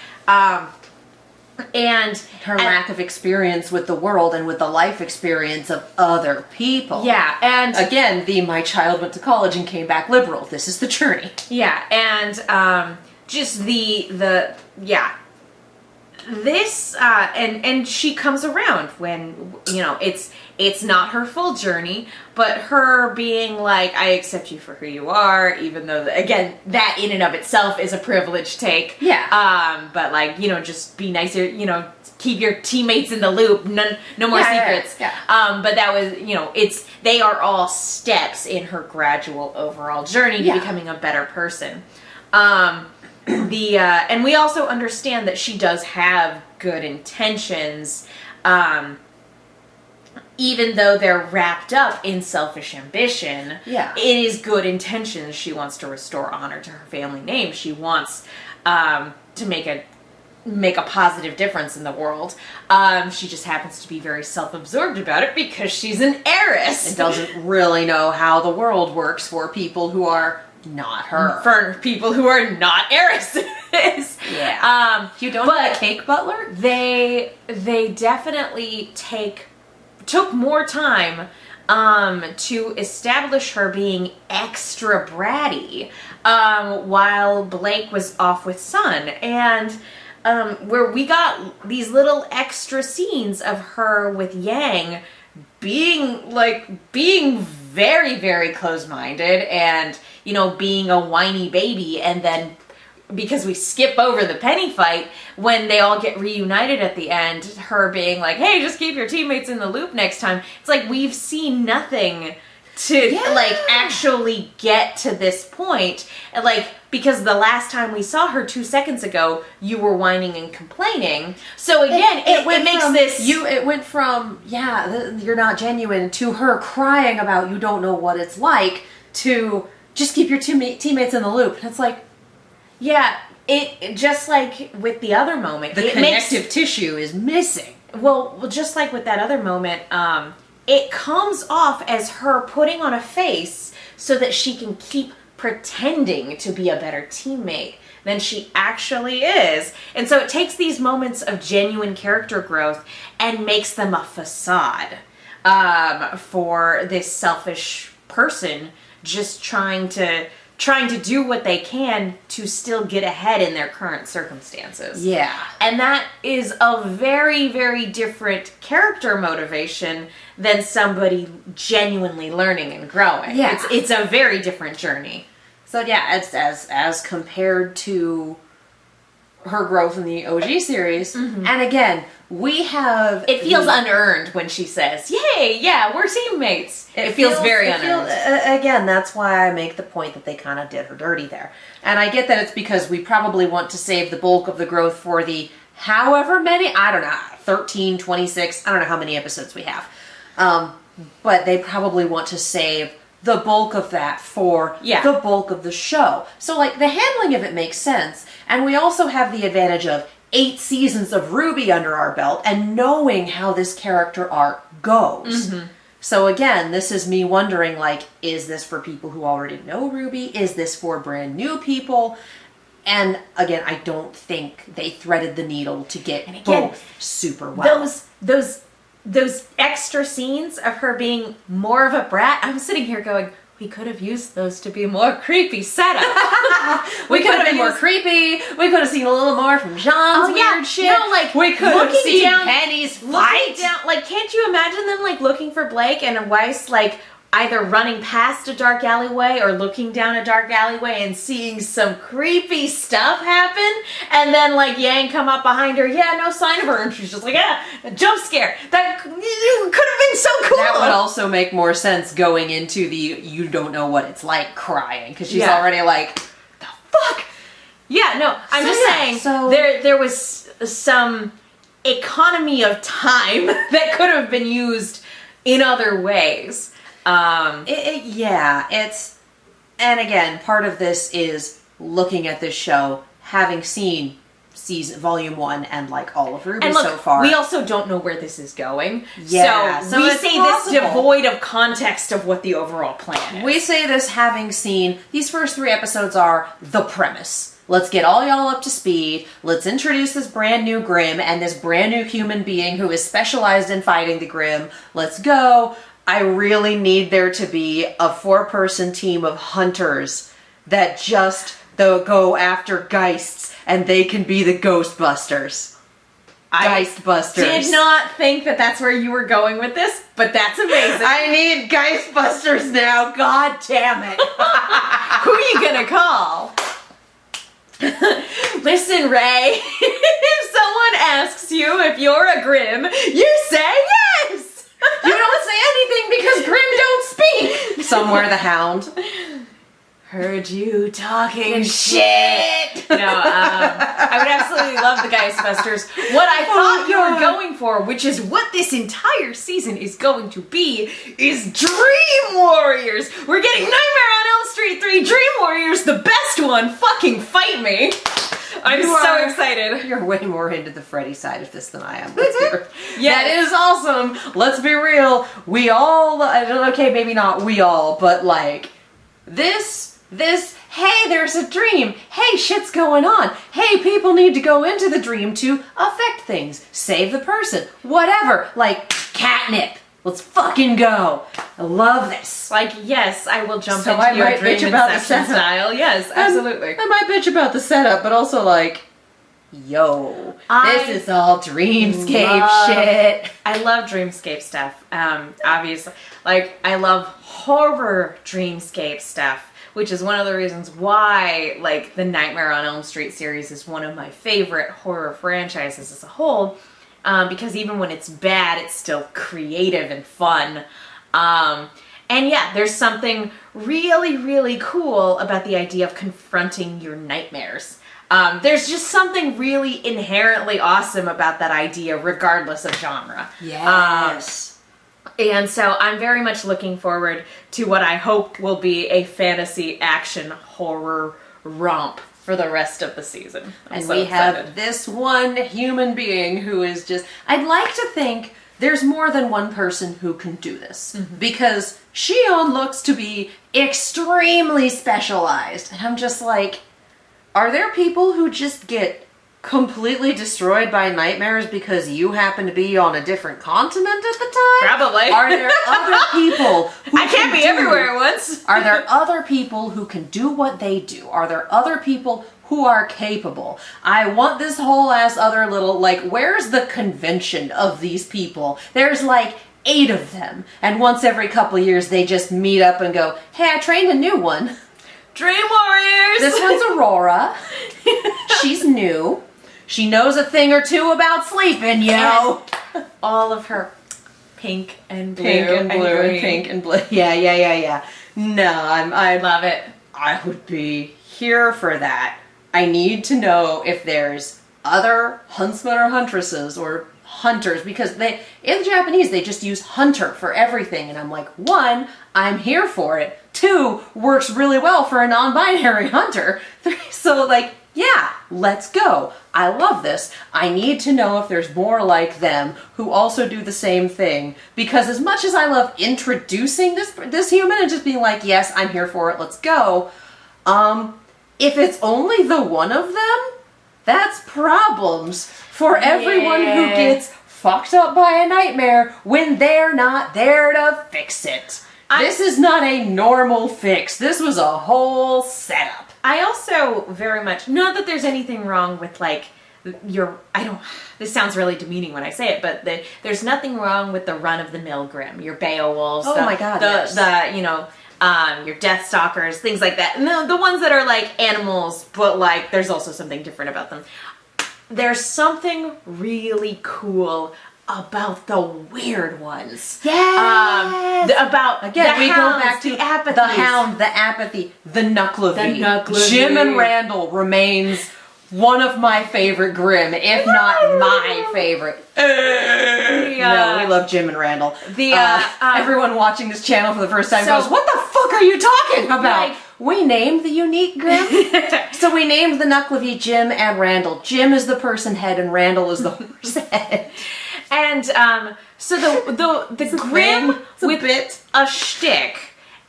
And Her lack of experience with the world and with the life experience of other people. yeah, and Again, my child went to college and came back liberal. This is the journey. yeah, and just this and she comes around when it's not her full journey, but her being like, I accept you for who you are, even though again that in and of itself is a privileged take. Yeah. But like, just be nicer, keep your teammates in the loop, no more secrets. Yeah. But that was, they are all steps in her gradual overall journey to becoming a better person. And we also understand that she does have good intentions, even though they're wrapped up in selfish ambition. Yeah. It is good intentions. She wants to restore honor to her family name. She wants to make a positive difference in the world. She just happens to be very self-absorbed about it because she's an heiress. And doesn't really know how the world works for people who are not her. For people who are not heiresses. Yeah. You don't have a cake butler? They definitely took more time to establish her being extra bratty while Blake was off with Sun. And where we got these little extra scenes of her with Yang being very, very close-minded and, being a whiny baby, and then because we skip over the Penny fight, when they all get reunited at the end, her being like, hey, just keep your teammates in the loop next time. It's like we've seen nothing to actually get to this point. Because the last time we saw her 2 seconds ago, you were whining and complaining. So again, it went from you're not genuine, to her crying about you don't know what it's like, to just keep your teammates in the loop. And it's like, yeah, it just like with the other moment, the connective tissue is missing. Well, just like with that other moment, it comes off as her putting on a face so that she can keep pretending to be a better teammate than she actually is. And so it takes these moments of genuine character growth and makes them a facade for this selfish person just trying to do what they can to still get ahead in their current circumstances. Yeah. And that is a very, very different character motivation than somebody genuinely learning and growing. Yeah. It's a very different journey. So yeah, it's as compared to her growth in the OG series. Mm-hmm. And again, we have... It feels unearned when she says, yay, yeah, we're teammates. It feels very unearned. Again, that's why I make the point that they kind of did her dirty there. And I get that it's because we probably want to save the bulk of the growth for the however many, I don't know, 13, 26, I don't know how many episodes we have. But they probably want to save the bulk of that for the bulk of the show. So like the handling of it makes sense. And we also have the advantage of 8 seasons of RWBY under our belt and knowing how this character arc goes. Mm-hmm. So again, this is me wondering, like, is this for people who already know RWBY? Is this for brand new people? And again, I don't think they threaded the needle to get both super well. Those extra scenes of her being more of a brat, I'm sitting here going, we could have used those to be more creepy setup. we could have been more creepy. We could have seen a little more from Jean's weird shit. No, like we could have seen Penny's fight. Like, can't you imagine them like looking for Blake and Weiss like either running past a dark alleyway or looking down a dark alleyway and seeing some creepy stuff happen, and then like Yang come up behind her, no sign of her, and she's just like, a jump scare. That could have been so cool. That would also make more sense going into the you don't know what it's like crying, because she's already like, the fuck? Yeah, no, I'm just saying, there was some economy of time that could have been used in other ways. And again, part of this is looking at this show, having seen season, volume 1, and like all of RWBY And look, so far. we also don't know where this is going. Yeah, so so we it's say possible. this devoid of context of what the overall plan is. We say this having seen these first 3 episodes are the premise. Let's get all y'all up to speed. Let's introduce this brand new Grimm and this brand new human being who is specialized in fighting the Grimm. Let's go. I really need there to be a 4-person team of hunters that just go after Geists, and they can be the Ghostbusters. Geistbusters. Did not think that that's where you were going with this, but that's amazing. I need Geistbusters now. God damn it. Who are you gonna call? Listen, Ray, if someone asks you if you're a Grimm, you say yes! You don't say anything because Grimm don't speak. Somewhere the Hound. Heard you talking shit. No, I would absolutely love the Geistbusters. What I thought you were going for, which is what this entire season is going to be, is Dream Warriors. We're getting Nightmare on Elm Street 3 Dream Warriors, the best one. Fucking fight me. I'm so excited. You're way more into the Freddy side of this than I am. Let's be real. Yes. That is awesome. Let's be real. We all, okay, maybe not we all, but like, this, hey, there's a dream. Hey, shit's going on. Hey, people need to go into the dream to affect things. Save the person. Whatever. Like, catnip. Let's fucking go. I love this. Like, yes, I will jump So into I your might dream bitch about the Inception setup. style. Yes, absolutely. I might bitch about the setup, but also like, yo, this is all dreamscape shit. I love dreamscape stuff. Obviously, like I love horror dreamscape stuff, which is one of the reasons why, like, the Nightmare on Elm Street series is one of my favorite horror franchises as a whole. Because even when it's bad, it's still creative and fun. And yeah, there's something really, really cool about the idea of confronting your nightmares. There's just something really inherently awesome about that idea, regardless of genre. Yes. And so I'm very much looking forward to what I hope will be a fantasy action horror romp for the rest of the season. I'm And so we excited. have this one human being who is just, I'd like to think there's more than one person who can do this. Because Shion looks to be extremely specialized. And I'm just like, are there people who just get completely destroyed by nightmares because you happen to be on a different continent at the time? Probably. Are there other people who I can't be everywhere at once. Are there other people who can do what they do? Are there other people who are capable? I want this whole ass other little, like, where's the convention of these people? There's like 8 of them. And once every couple years they just meet up and go, hey, I trained a new one. Dream Warriors! This one's Aurora. She's new. She knows a thing or two about sleeping, yo. And all of her pink and blue. and pink and blue. Yeah. No, I love it. I would be here for that. I need to know if there's other huntsmen or huntresses or hunters, because they, in Japanese, they just use hunter for everything. And I'm like, 1, I'm here for it. 2, works really well for a non-binary hunter. 3, so like, yeah, let's go. I love this. I need to know if there's more like them who also do the same thing. Because as much as I love introducing this human and just being like, yes, I'm here for it, let's go. If it's only the one of them, that's problems for everyone who gets fucked up by a nightmare when they're not there to fix it. This is not a normal fix. This was a whole setup. I also very much, not that there's anything wrong with like this sounds really demeaning when I say it, but there's nothing wrong with the run-of-the-mill Grimm, your Beowulfs, your Deathstalkers, things like that. And the ones that are like animals, but like there's also something different about them. There's something really cool about the weird ones. Yes! About Again, we hounds, go back to the apathy. The Hound, the Apathy, the Knucklevi. Jim and Randall remains one of my favorite Grimm, if not my favorite. No, we love Jim and Randall. Everyone watching this channel for the first time goes, what the fuck are you talking about? Like, we named the unique Grimm. So we named the Nucklevy Jim and Randall. Jim is the person head and Randall is the horse head. And so the Grimm with a shtick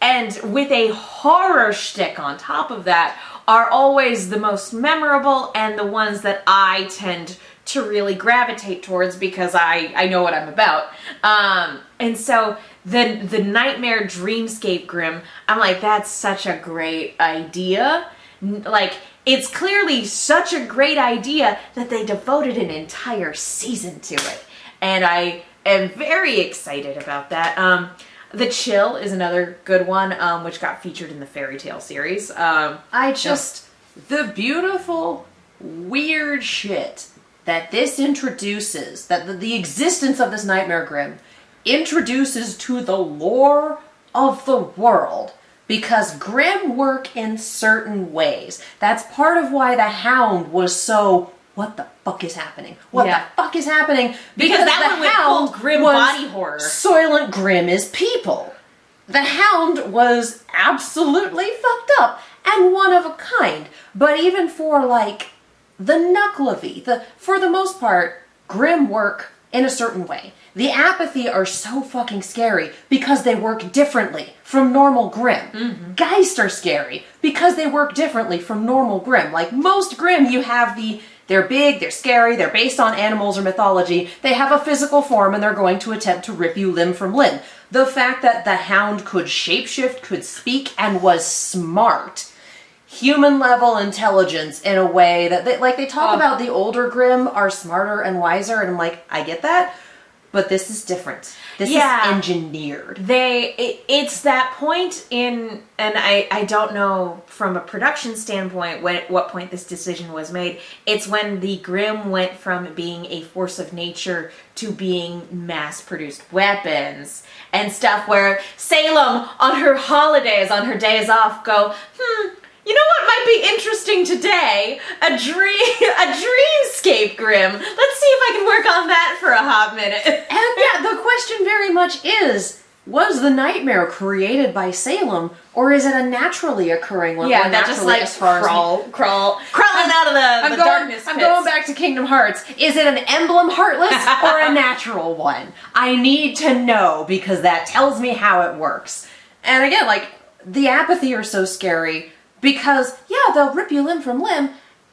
and with a horror shtick on top of that are always the most memorable and the ones that I tend to really gravitate towards because I know what I'm about. And so the Nightmare Dreamscape Grimm, I'm like, that's such a great idea. Like, it's clearly such a great idea that they devoted an entire season to it. And I am very excited about that. The Chill is another good one, which got featured in the Fairy Tale series. The beautiful, weird shit that this introduces, that the existence of this Nightmare Grimm introduces to the lore of the world. Because Grimm work in certain ways. That's part of why the Hound was so, what the fuck is happening? What the fuck is happening? Because that one went full Grimm body horror. Soylent Grimm is people. The Hound was absolutely fucked up and one of a kind. But even for, like, the Nucklevy, for the most part, Grimm work in a certain way. The Apathy are so fucking scary because they work differently from normal Grimm. Mm-hmm. Geist are scary because they work differently from normal Grimm. Like, most Grimm, you have they're big, they're scary, they're based on animals or mythology, they have a physical form and they're going to attempt to rip you limb from limb. The fact that the Hound could shapeshift, could speak, and was smart, human level intelligence in a way that they talk about the older Grimm are smarter and wiser, and I'm like, I get that, but this is different. This is engineered. It's that point in, and I don't know from a production standpoint what point this decision was made. It's when the Grimm went from being a force of nature to being mass-produced weapons and stuff where Salem on her holidays, on her days off, go, you know what might be interesting today? A dreamscape Grimm. Let's see if I can work on that for a hot minute. And the question very much is, was the nightmare created by Salem, or is it a naturally occurring one? Yeah, that just like crawling out of the darkness pits. I'm going back to Kingdom Hearts. Is it an emblem heartless or a natural one? I need to know because that tells me how it works. And again, like, the Apathy are so scary because, yeah, they'll rip you limb from limb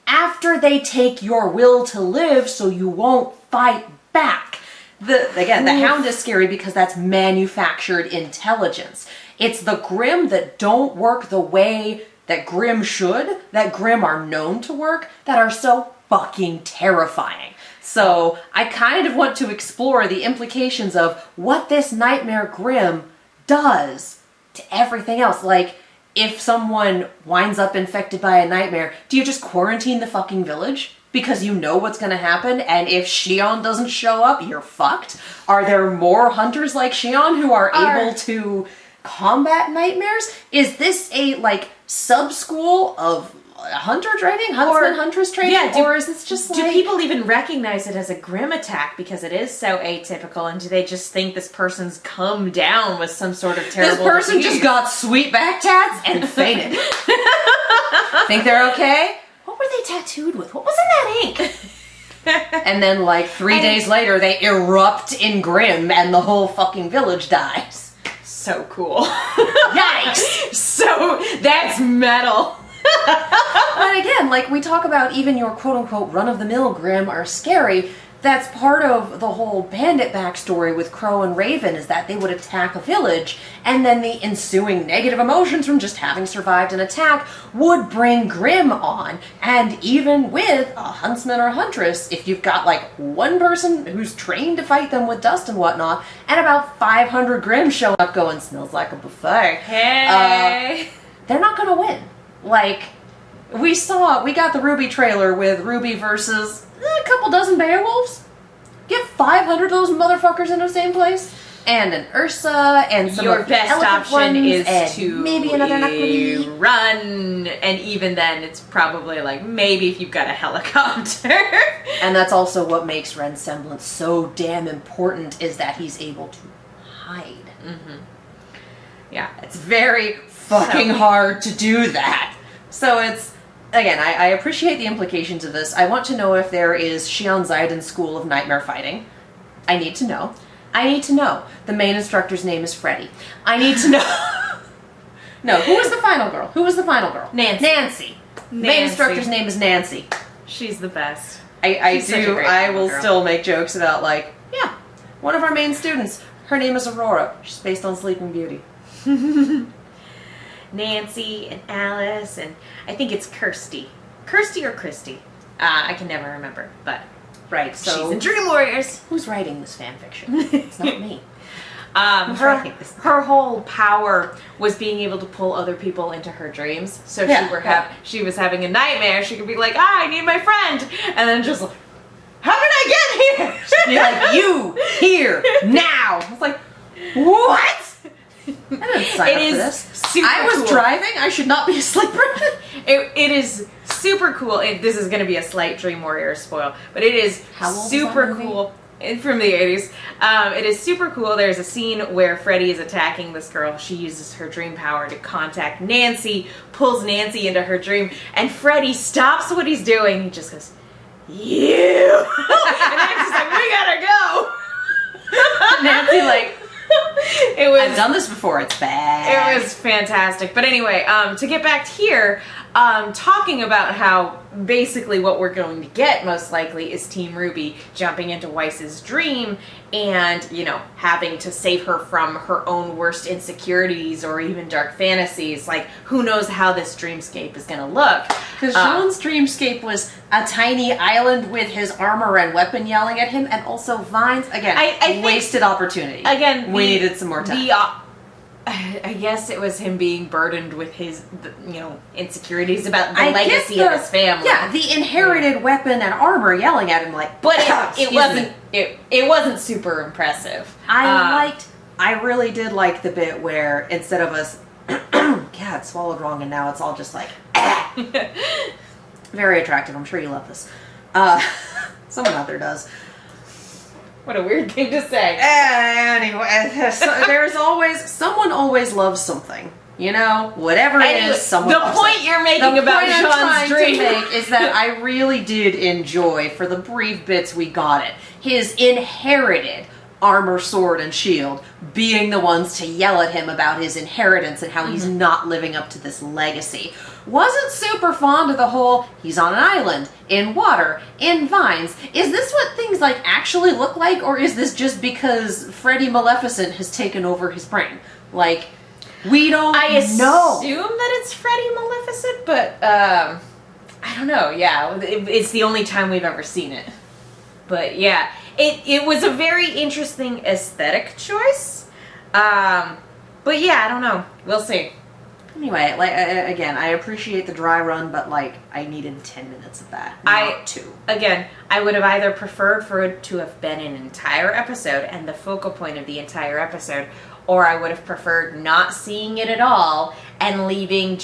after they take your will to live so you won't fight back. The Hound is scary because that's manufactured intelligence. It's the Grimm that don't work the way that Grimm should, that Grimm are known to work, that are so fucking terrifying. So I kind of want to explore the implications of what this Nightmare Grimm does to everything else. Like, if someone winds up infected by a nightmare, do you just quarantine the fucking village? Because you know what's going to happen, and if Xion doesn't show up, you're fucked? Are there more hunters like Xion who are able to combat nightmares? Is this a, like, sub-school of hunter training? Huntress training? Yeah, or is this just like... Do people even recognize it as a Grimm attack because it is so atypical, and do they just think this person's come down with some sort of terrible This person disease? just got sweet back tats and fainted. Think they're okay? What were they tattooed with? What was in that ink? And then, like, 3 days later, they erupt in Grimm and the whole fucking village dies. So cool. Yikes! So, that's metal. But again, like, we talk about even your quote-unquote run-of-the-mill Grimm are scary. That's part of the whole bandit backstory with Crow and Raven, is that they would attack a village, and then the ensuing negative emotions from just having survived an attack would bring Grimm on. And even with a huntsman or huntress, if you've got, like, one person who's trained to fight them with dust and whatnot, and about 500 Grimm show up going, smells like a buffet. Hey! They're not gonna win. Like, we got the RWBY trailer with RWBY versus a couple dozen Beowulfs. Get 500 of those motherfuckers in the same place, and an Ursa, and some Your of the best elephant option ones, is and to maybe another Nucklevy. run, and even then, it's probably like maybe if you've got a helicopter. And that's also what makes Ren's semblance so damn important, is that he's able to hide. Mm-hmm. Yeah, It's very fucking hard to do that. So it's, again, I appreciate the implications of this. I want to know if there is Shion Zaiden's School of Nightmare Fighting. I need to know. I need to know. The main instructor's name is Freddy. I need to know. No, who was the final girl? Who was the final girl? Nancy. The main instructor's name is Nancy. She's the best. I will still make jokes about, like, yeah, one of our main students, her name is Aurora. She's based on Sleeping Beauty. Nancy and Alice, and I think it's Kirsty. Kirsty or Christy. I can never remember, but right, so she's in Dream Warriors. Who's writing this fan fiction? It's not me. Her whole power was being able to pull other people into her dreams. So she was having a nightmare. She could be like, I need my friend, and then just like, how did I get here? She'd be like, you here now. It's like, what? I didn't sign up for this. Super I was cool. driving. I should not be asleep. It is super cool. This is going to be a slight Dream Warrior spoil, but it is super cool. From the 80s. It is super cool. There's a scene where Freddy is attacking this girl. She uses her dream power to contact Nancy, pulls Nancy into her dream, and Freddy stops what he's doing. He just goes, you! And Nancy's like, we gotta go! Nancy, like, I've done this before, it's bad. It was fantastic. But anyway, to get back to here, talking about how basically what we're going to get most likely is Team RWBY jumping into Weiss's dream and, you know, having to save her from her own worst insecurities or even dark fantasies. Like, who knows how this dreamscape is going to look. Because Sean's dreamscape was a tiny island with his armor and weapon yelling at him, and also vines. Again, I wasted opportunity. Again, we needed some more time. I guess it was him being burdened with his, you know, insecurities about the legacy of his family. Yeah, the inherited weapon and armor yelling at him, like, but it wasn't super impressive. I really did like the bit where instead of us, yeah, it swallowed wrong, and now it's all just like, very attractive. I'm sure you love this. Someone out there does. What a weird thing to say. Anyway, someone always loves something. You know, whatever it is, someone loves the point you're making about Sean's dream to make is that I really did enjoy, for the brief bits we got it, his inherited armor, sword, and shield being the ones to yell at him about his inheritance and how he's not living up to this legacy. Wasn't super fond of the whole, he's on an island, in water, in vines. Is this what things like actually look like, or is this just because Freddy Maleficent has taken over his brain? Like, we don't know. I assume that it's Freddy Maleficent, but I don't know. Yeah, it's the only time we've ever seen it. But yeah, it was a very interesting aesthetic choice. But yeah, I don't know. We'll see. Anyway, like, again, I appreciate the dry run, but, like, I needed 10 minutes of that, not 2. Again, I would have either preferred for it to have been an entire episode and the focal point of the entire episode, or I would have preferred not seeing it at all and leaving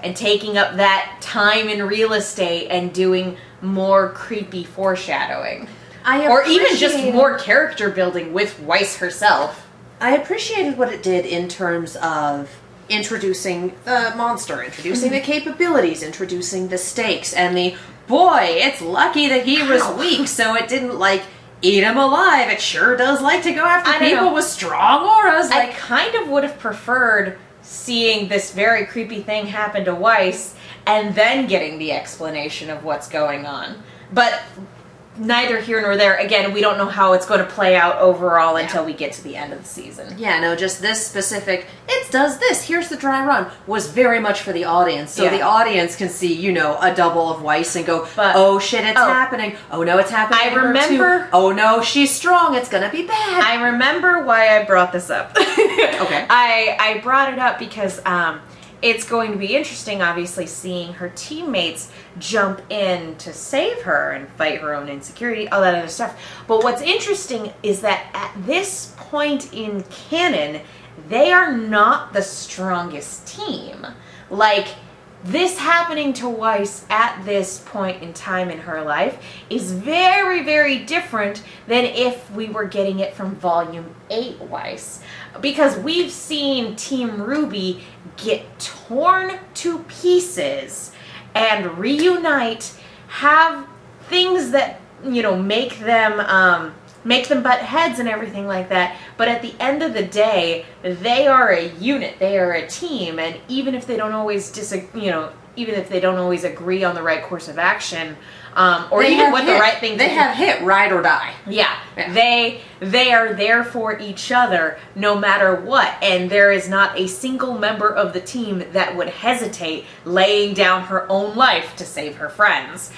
and taking up that time and real estate and doing more creepy foreshadowing. Or even just more character building with Weiss herself. I appreciated what it did in terms of introducing the monster, introducing the capabilities, introducing the stakes, and boy, it's lucky that he was weak, so it didn't, like, eat him alive. It sure does like to go after people with strong auras. I kind of would have preferred seeing this very creepy thing happen to Weiss and then getting the explanation of what's going on. But neither here nor there. Again, we don't know how it's going to play out overall until we get to the end of the season. Yeah, no, just this specific, it does this, here's the dry run, was very much for the audience. So the audience can see, you know, a double of Weiss and go, oh shit, it's happening. Oh no, it's happening. I remember. Oh no, she's strong, it's gonna be bad. I remember why I brought this up. Okay. I brought it up because it's going to be interesting, obviously, seeing her teammates jump in to save her and fight her own insecurity, all that other stuff. But what's interesting is that at this point in canon, they are not the strongest team. Like, this happening to Weiss at this point in time in her life is very, very different than if we were getting it from Volume 8 Weiss. Because we've seen Team RWBY get torn to pieces and reunite, have things that, you know, make them butt heads and everything like that, but at the end of the day, they are a unit, they are a team, and even if they don't always even if they don't always agree on the right course of action, or They even have what hit. the right thing to They do. have hit ride or die. Yeah, Yeah. they are there for each other no matter what, and there is not a single member of the team that would hesitate laying down her own life to save her friends.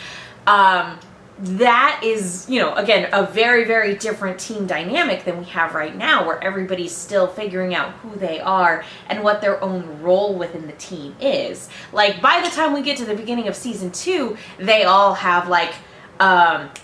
That is, you know, again, a very, very different team dynamic than we have right now, where everybody's still figuring out who they are and what their own role within the team is. Like, by the time we get to the beginning of season 2, they all have, like,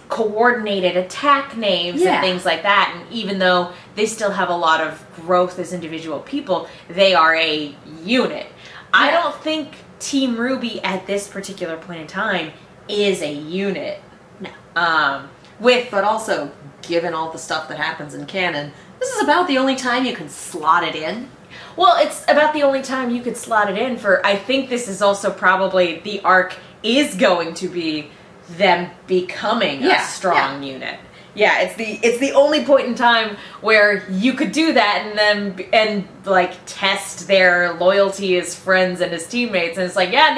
coordinated attack names and things like that, and even though they still have a lot of growth as individual people, they are a unit. I don't think Team RWBY at this particular point in time is a unit. No. But also, given all the stuff that happens in canon, this is about the only time you can slot it in. well, it's about the only time you could slot it in for. I think this is also probably the arc is going to be them becoming a strong unit. Yeah, it's the only point in time where you could do that and like test their loyalty as friends and as teammates, and it's like, yeah,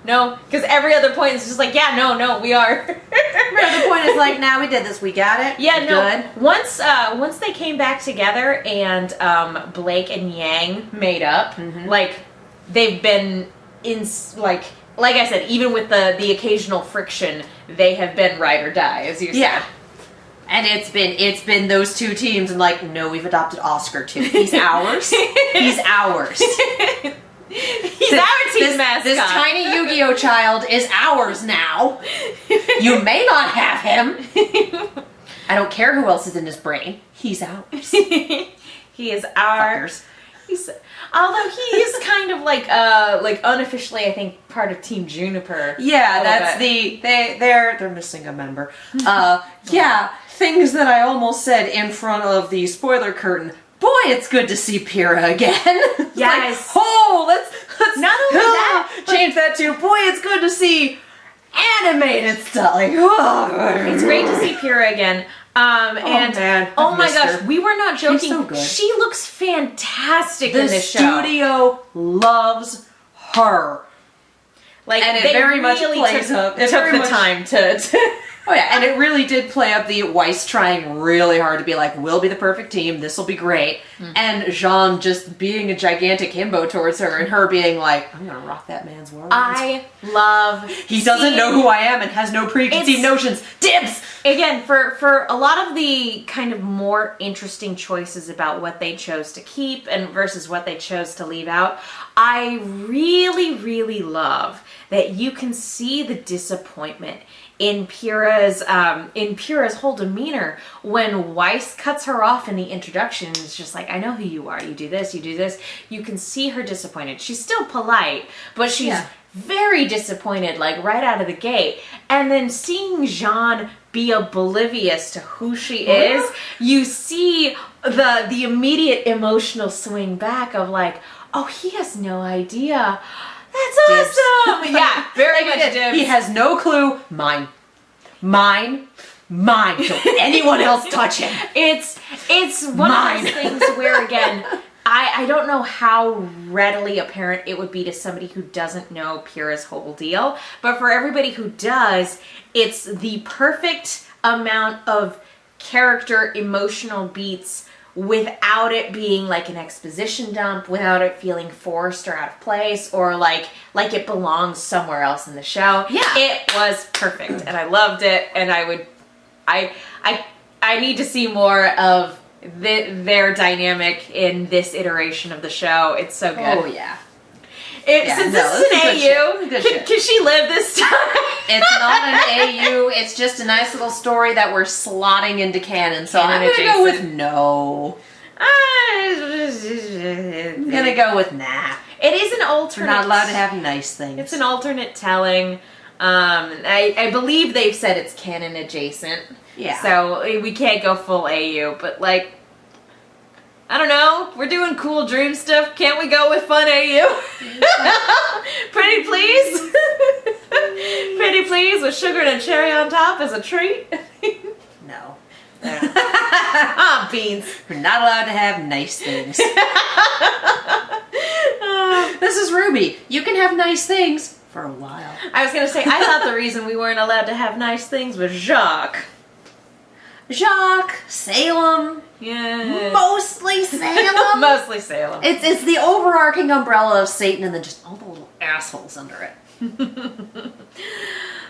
no, because every other point is just like, yeah, no, we are. Every other point is like, now we did this, we got it. Yeah, we're no. good. Once they came back together and Blake and Yang made up, like they've been in like I said, even with the occasional friction, they have been ride or die, as you said. Yeah. And it's been those two teams, and like, no, we've adopted Oscar too. He's ours. He's ours. He's our team mascot. This tiny Yu-Gi-Oh child is ours now. You may not have him. I don't care who else is in his brain. He's ours. He is our. Fuckers. Although he is kind of like unofficially, I think, part of Team Juniper. Yeah, that's they're missing a member. Yeah, things that I almost said in front of the spoiler curtain. Boy, it's good to see Pyrrha again. Yes. Like, oh, let's Not only that, change that to, boy, it's good to see animated stuff. Like, it's great to see Pyrrha again. Man, oh I've my missed gosh, her. we were not joking. She's so good. She looks fantastic The in this show. studio loves her. Like, And it they very much really plays up. It took very the much- time to Oh yeah, and it really did play up the Weiss trying really hard to be like, we'll be the perfect team, this'll be great. And Jean just being a gigantic himbo towards her, and her being like, I'm gonna rock that man's world. I love. He doesn't know who I am and has no preconceived It's- notions. Dibs! Again, for a lot of the kind of more interesting choices about what they chose to keep and versus what they chose to leave out, I really, really love that you can see the disappointment in Pyrrha's whole demeanor when Weiss cuts her off in the introduction. It's just like, I know who you are. You do this, you do this. You can see her disappointed. She's still polite, but she's very disappointed, like right out of the gate. And then seeing Jean be oblivious to who she is, you see the immediate emotional swing back of like, oh, he has no idea. That's Dibs. awesome. Yeah, very much dibs. He has no clue. Mine. Don't anyone else touch him. It's one of those things where, again, I don't know how readily apparent it would be to somebody who doesn't know Pyrrha's whole deal, but for everybody who does, it's the perfect amount of character emotional beats without it being like an exposition dump, without it feeling forced or out of place, or like it belongs somewhere else in the show. Yeah. It was perfect, and I loved it, and I need to see more of their dynamic in this iteration of the show. It's so good. Oh yeah. Since this is an AU, can she live this time? It's not an AU, it's just a nice little story that we're slotting into canon, so Canon I'm gonna go with adjacent. no. I'm gonna go with nah. It is an We're alternate. not allowed to have nice things. It's an alternate telling. I believe they've said it's canon adjacent. Yeah. So we can't go full AU, but like, I don't know. We're doing cool dream stuff. Can't we go with fun AU? Pretty please. Pretty please with sugar and a cherry on top as a treat. No. Ah, beans. We're not allowed to have nice things. This is RWBY. You can have nice things for a while. I was gonna say, I thought the reason we weren't allowed to have nice things was Jacques. Jacques, Salem, Yeah. mostly Salem. Mostly Salem. It's the overarching umbrella of Satan and then just all the little assholes under it.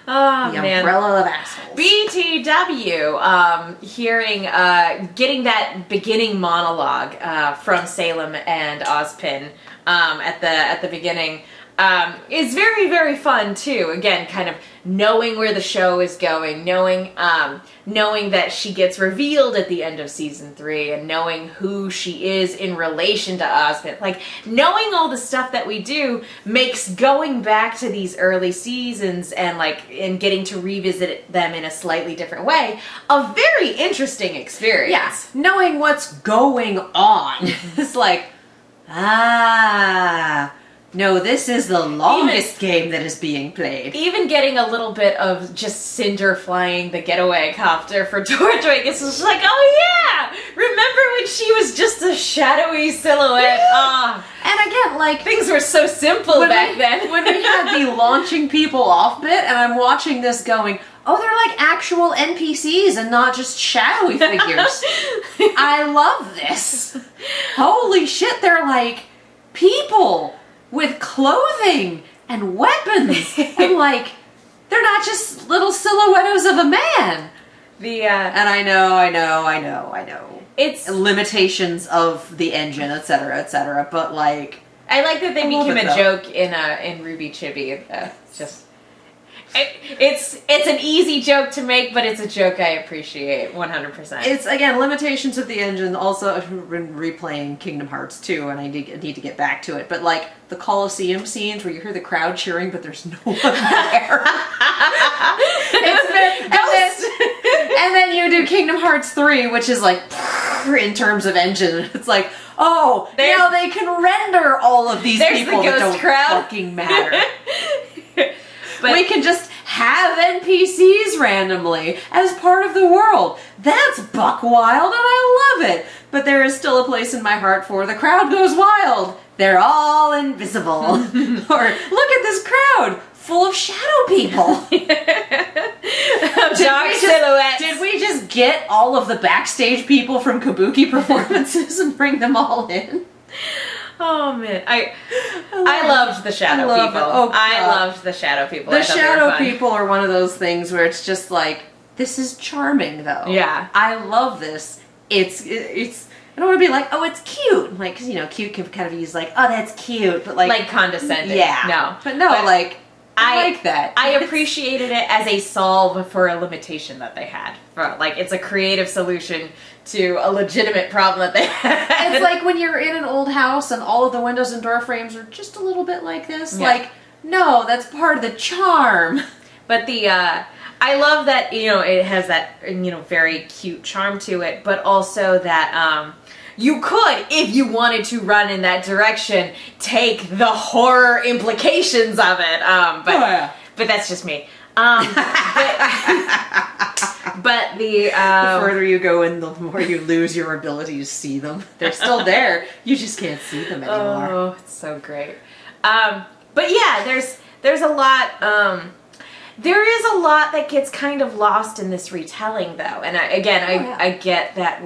Oh, The man. umbrella of assholes. BTW, getting that beginning monologue from Salem and Ozpin at the beginning is very, very fun too. Again, kind of knowing where the show is going, knowing that she gets revealed at the end of season 3, and knowing who she is in relation to Ozpin. Like, knowing all the stuff that we do makes going back to these early seasons and getting to revisit them in a slightly different way a very interesting experience. Yeah, knowing what's going on. It's like, no, this is the longest game that is being played. Even getting a little bit of just Cinder flying the getaway copter for Torchwick, it's just like, oh yeah! Remember when she was just a shadowy silhouette? Ah. And again, like, Things were so simple back then. when we had the launching people off bit, and I'm watching this going, oh, they're like actual NPCs and not just shadowy figures. I love this. Holy shit, they're like people with clothing and weapons. And like, they're not just little silhouettes of a man. And I know. It's Limitations of the engine, etc., but like, I like that they I love became it, a though. joke in RWBY Chibi. It's an easy joke to make, but it's a joke I appreciate 100%. it's, again, limitations of the engine. Also, I've been replaying Kingdom Hearts 2, and I need to get back to it. But, like, the Colosseum scenes where you hear the crowd cheering, but there's no one there. And then you do Kingdom Hearts 3, which is, like, in terms of engine. It's like, oh, now they can render all of these people that don't fucking matter. But we can just have NPCs randomly as part of the world. That's buck wild, and I love it. But there is still a place in my heart for the crowd goes wild. They're all invisible. Or look at this crowd full of shadow people. Dark silhouettes. Did we just get all of the backstage people from Kabuki performances and bring them all in? Oh man, I loved the shadow people. Oh, I loved the shadow people. The I thought they were shadow fun. people are one of those things where it's just like, this is charming though. Yeah. I love this. It's I don't want to be like, oh, it's cute. Like, 'cause, you know, cute can kind of use like, oh, that's cute, but like condescending. yeah. No. But no, like, I like that. I appreciated it as a solve for a limitation that they had. Like, it's a creative solution to a legitimate problem that they had. It's like when you're in an old house and all of the windows and door frames are just a little bit like this. Yeah. Like, no, that's part of the charm. But I love that, you know, it has that, you know, very cute charm to it, but also that, you could, if you wanted to run in that direction, take the horror implications of it. But that's just me. But the further you go in, the more you lose your ability to see them. They're still there. You just can't see them anymore. Oh, it's so great. But yeah, there's a lot. There is a lot that gets kind of lost in this retelling, though. And I get that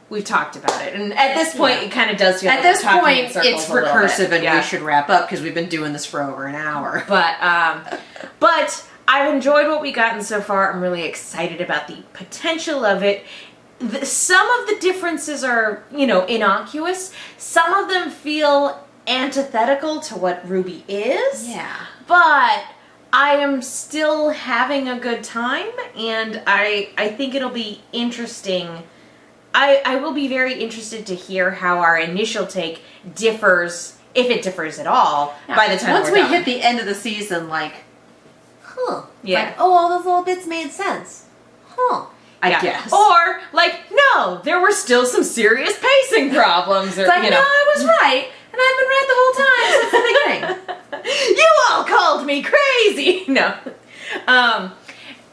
we've talked about it, and at this point, it kind of does feel. At like this we're talking point, in circles it's a little recursive, bit. and we should wrap up because we've been doing this for over an hour. But I've enjoyed what we've gotten so far. I'm really excited about the potential of it. Some of the differences are, you know, innocuous. Some of them feel antithetical to what RWBY is. Yeah. But I am still having a good time, and I think it'll be interesting. I will be very interested to hear how our initial take differs if it differs at all, by the time once we're we done. hit the end of the season, like, Yeah. like, oh, all those little bits made sense, I guess. Or, like, no, there were still some serious pacing problems. Or, It's like, you no, know. I was right, and I've been right the whole time since the beginning. You all called me crazy! No.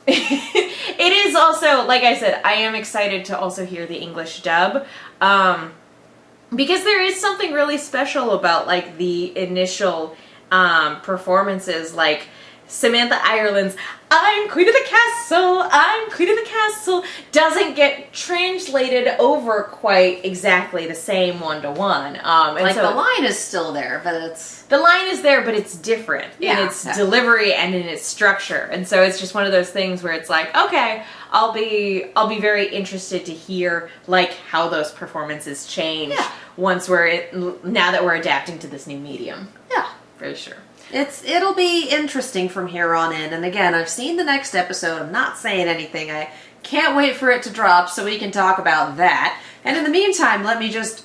It is also, like I said, I am excited to also hear the English dub. Because there is something really special about, like, the initial performances, like Samantha Ireland's "I'm Queen of the Castle, I'm Queen of the Castle" doesn't get translated over quite exactly the same one-to-one. Like, the line is still there, but it's... The line is there, but it's different in its delivery and in its structure. And so it's just one of those things where it's like, okay, I'll be very interested to hear, like, how those performances change once now that we're adapting to this new medium. Yeah. For sure. It'll be interesting from here on in. And again, I've seen the next episode. I'm not saying anything. I can't wait for it to drop so we can talk about that. And in the meantime, let me just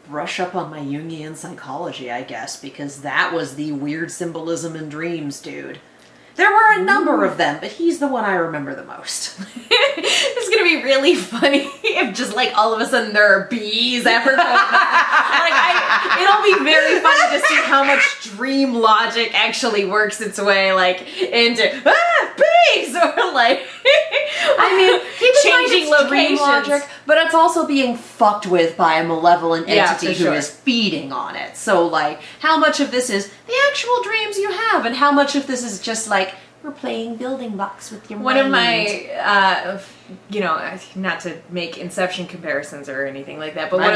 brush up on my Jungian psychology, I guess, because that was the weird symbolism in dreams, dude. There were a number of them, but he's the one I remember the most. It's gonna be really funny if just, like, all of a sudden there are bees everywhere. It'll be very funny to see how much dream logic actually works its way, like, into bees, or like, I mean, changing dream locations. logic, but it's also being fucked with by a malevolent entity for who sure. is feeding on it. So, like, how much of this is the actual dreams you have, and how much of this is just like, we're playing building blocks with your One mind. of my, not to make Inception comparisons or anything like that, but one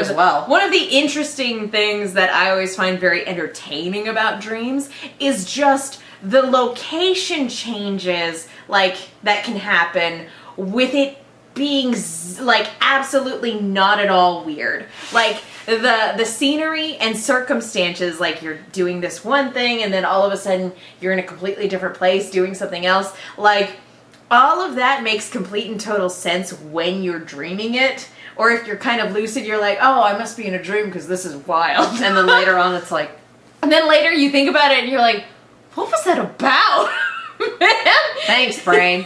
of the interesting things that I always find very entertaining about dreams is just the location changes, like, that can happen with it being, like, absolutely not at all weird. Like, the scenery and circumstances, like, you're doing this one thing and then all of a sudden you're in a completely different place doing something else. Like, all of that makes complete and total sense when you're dreaming it. Or if you're kind of lucid, you're like, oh, I must be in a dream because this is wild. And then later on it's like... And then later you think about it and you're like, what was that about? Thanks, brain.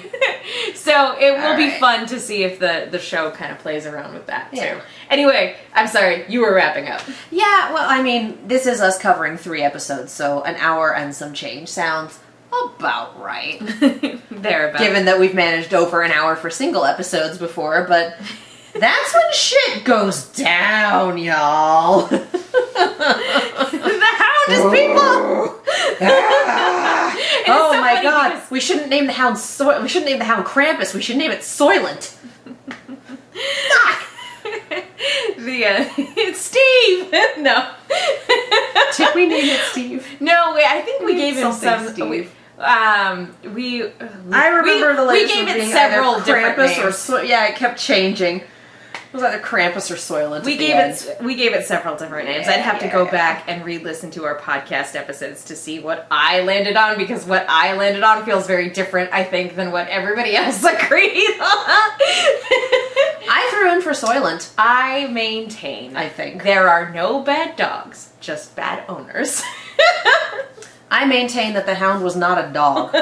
So it will be right. fun to see if the show kind of plays around with that, Yeah. too. Anyway, I'm sorry, you were wrapping up. Yeah, well, I mean, this is us covering 3 episodes, so an hour and some change sounds about right. Thereabout. Given that we've managed over an hour for single episodes before, but that's when shit goes down, y'all. The Hound is people! Oh so my funny god, because- we shouldn't name the hound we shouldn't name the hound Krampus, we should name it Soylent. Fuck! It's Steve! No. Did we name it Steve? No, I think we gave him Something some... Steve. I remember the latest we gave one it being several either different Krampus names. or it kept changing. It was either Krampus or Soylent. We gave it several different names. I'd have to go back and re-listen to our podcast episodes to see what I landed on, because what I landed on feels very different, I think, than what everybody else agreed on. I threw in for Soylent. I maintain, I think. there are no bad dogs, just bad owners. I maintain that the hound was not a dog.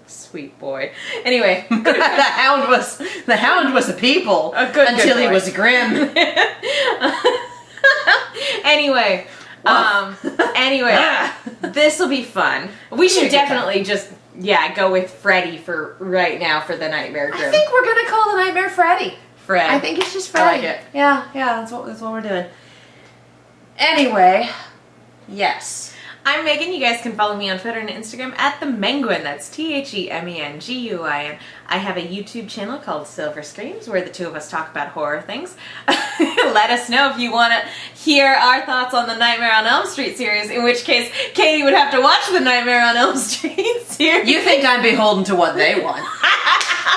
Sweet boy. Anyway, the hound was a people good until he boy. was Grimm. Anyway, this will be fun. We should definitely just go with Freddy for right now for the Nightmare Grimm. I think we're gonna call the Nightmare Freddy. Fred. I think it's just Freddy. I like it. Yeah, that's what we're doing. Anyway, yes. I'm Megan. You guys can follow me on Twitter and Instagram at @themenguin. That's TheMenguin. I have a YouTube channel called Silver Screams where the two of us talk about horror things. Let us know if you want to hear our thoughts on the Nightmare on Elm Street series, in which case Katie would have to watch the Nightmare on Elm Street series. You think I'm beholden to what they want.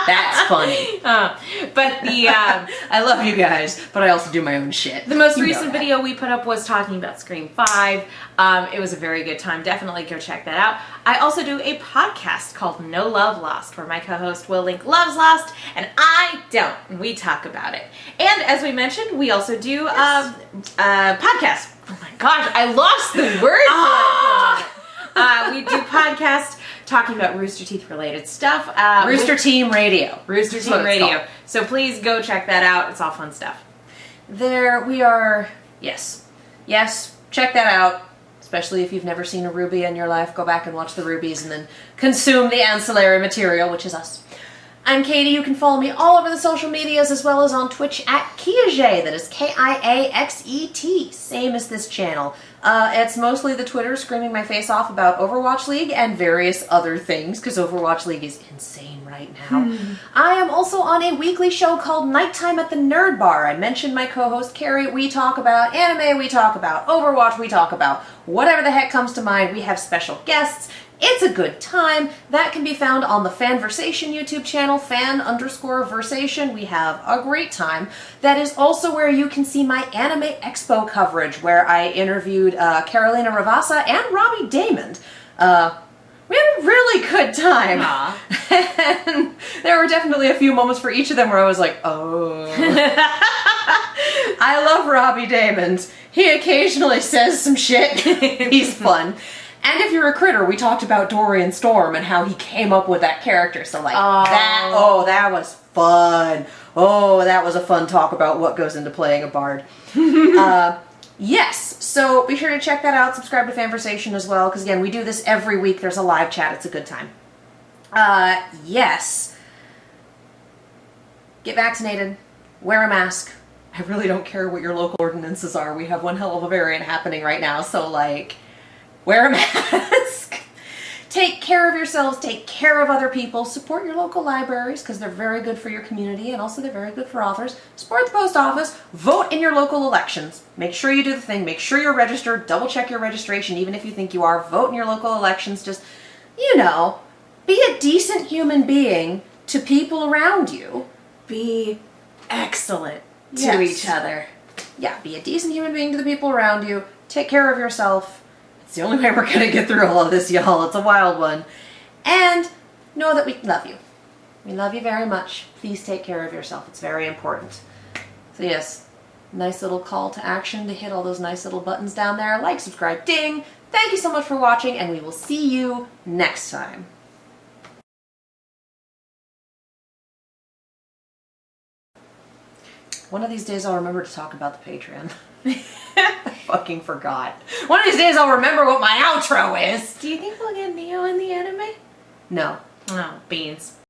That's funny. But the I love you guys, but I also do my own shit. the most You know recent that. video we put up was talking about Scream 5. It was a very good time. Definitely go check that out. I also do a podcast called No Love Lost, where my co-host Will Link loves Lost, and I don't. We talk about it. And as we mentioned, we also do a podcast. Oh my gosh, I lost the word for it. We do podcast talking about Rooster Teeth related stuff. Rooster Team Radio. Rooster That's what Team it's Radio. called. So please go check that out. It's all fun stuff. There we are. Yes. Yes, check that out. Especially if you've never seen a RWBY in your life, go back and watch the RWBYs and then consume the ancillary material, which is us. I'm Katie. You can follow me all over the social medias as well as on Twitch at Kiaxet. That is Kiaxet. Same as this channel. It's mostly the Twitter screaming my face off about Overwatch League and various other things because Overwatch League is insane right now. I am also on a weekly show called Nighttime at the Nerd Bar. I mentioned my co-host Carrie. We talk about anime, we talk about Overwatch, we talk about whatever the heck comes to mind. We have special guests. It's a good time. That can be found on the Fanversation YouTube channel, fan_versation. We have a great time. That is also where you can see my Anime Expo coverage, where I interviewed Carolina Ravassa and Robbie Damon. We had a really good time. And there were definitely a few moments for each of them where I was like, oh. I love Robbie Damon. He occasionally says some shit. He's fun. And if you're a critter, we talked about Dorian Storm and how he came up with that character. So like that was fun. Oh, that was a fun talk about what goes into playing a bard. Yes, so be sure to check that out. Subscribe to Fanversation as well, because again, we do this every week. There's a live chat. It's a good time. Yes. Get vaccinated. Wear a mask. I really don't care what your local ordinances are. We have one hell of a variant happening right now, so like, wear a mask. Take care of yourselves, take care of other people, support your local libraries because they're very good for your community and also they're very good for authors. Support the post office, vote in your local elections. Make sure you do the thing, make sure you're registered, double check your registration even if you think you are. Vote in your local elections, just, you know, be a decent human being to people around you. Be excellent to Yes. each other. Yeah, be a decent human being to the people around you. Take care of yourself. It's the only way we're going to get through all of this, y'all. It's a wild one. And know that we love you. We love you very much. Please take care of yourself. It's very important. So yes, nice little call to action to hit all those nice little buttons down there. Like, subscribe, ding. Thank you so much for watching, and we will see you next time. One of these days I'll remember to talk about the Patreon. I fucking forgot. One of these days I'll remember what my outro is. Do you think we'll get Neo in the anime? No. Oh, beans.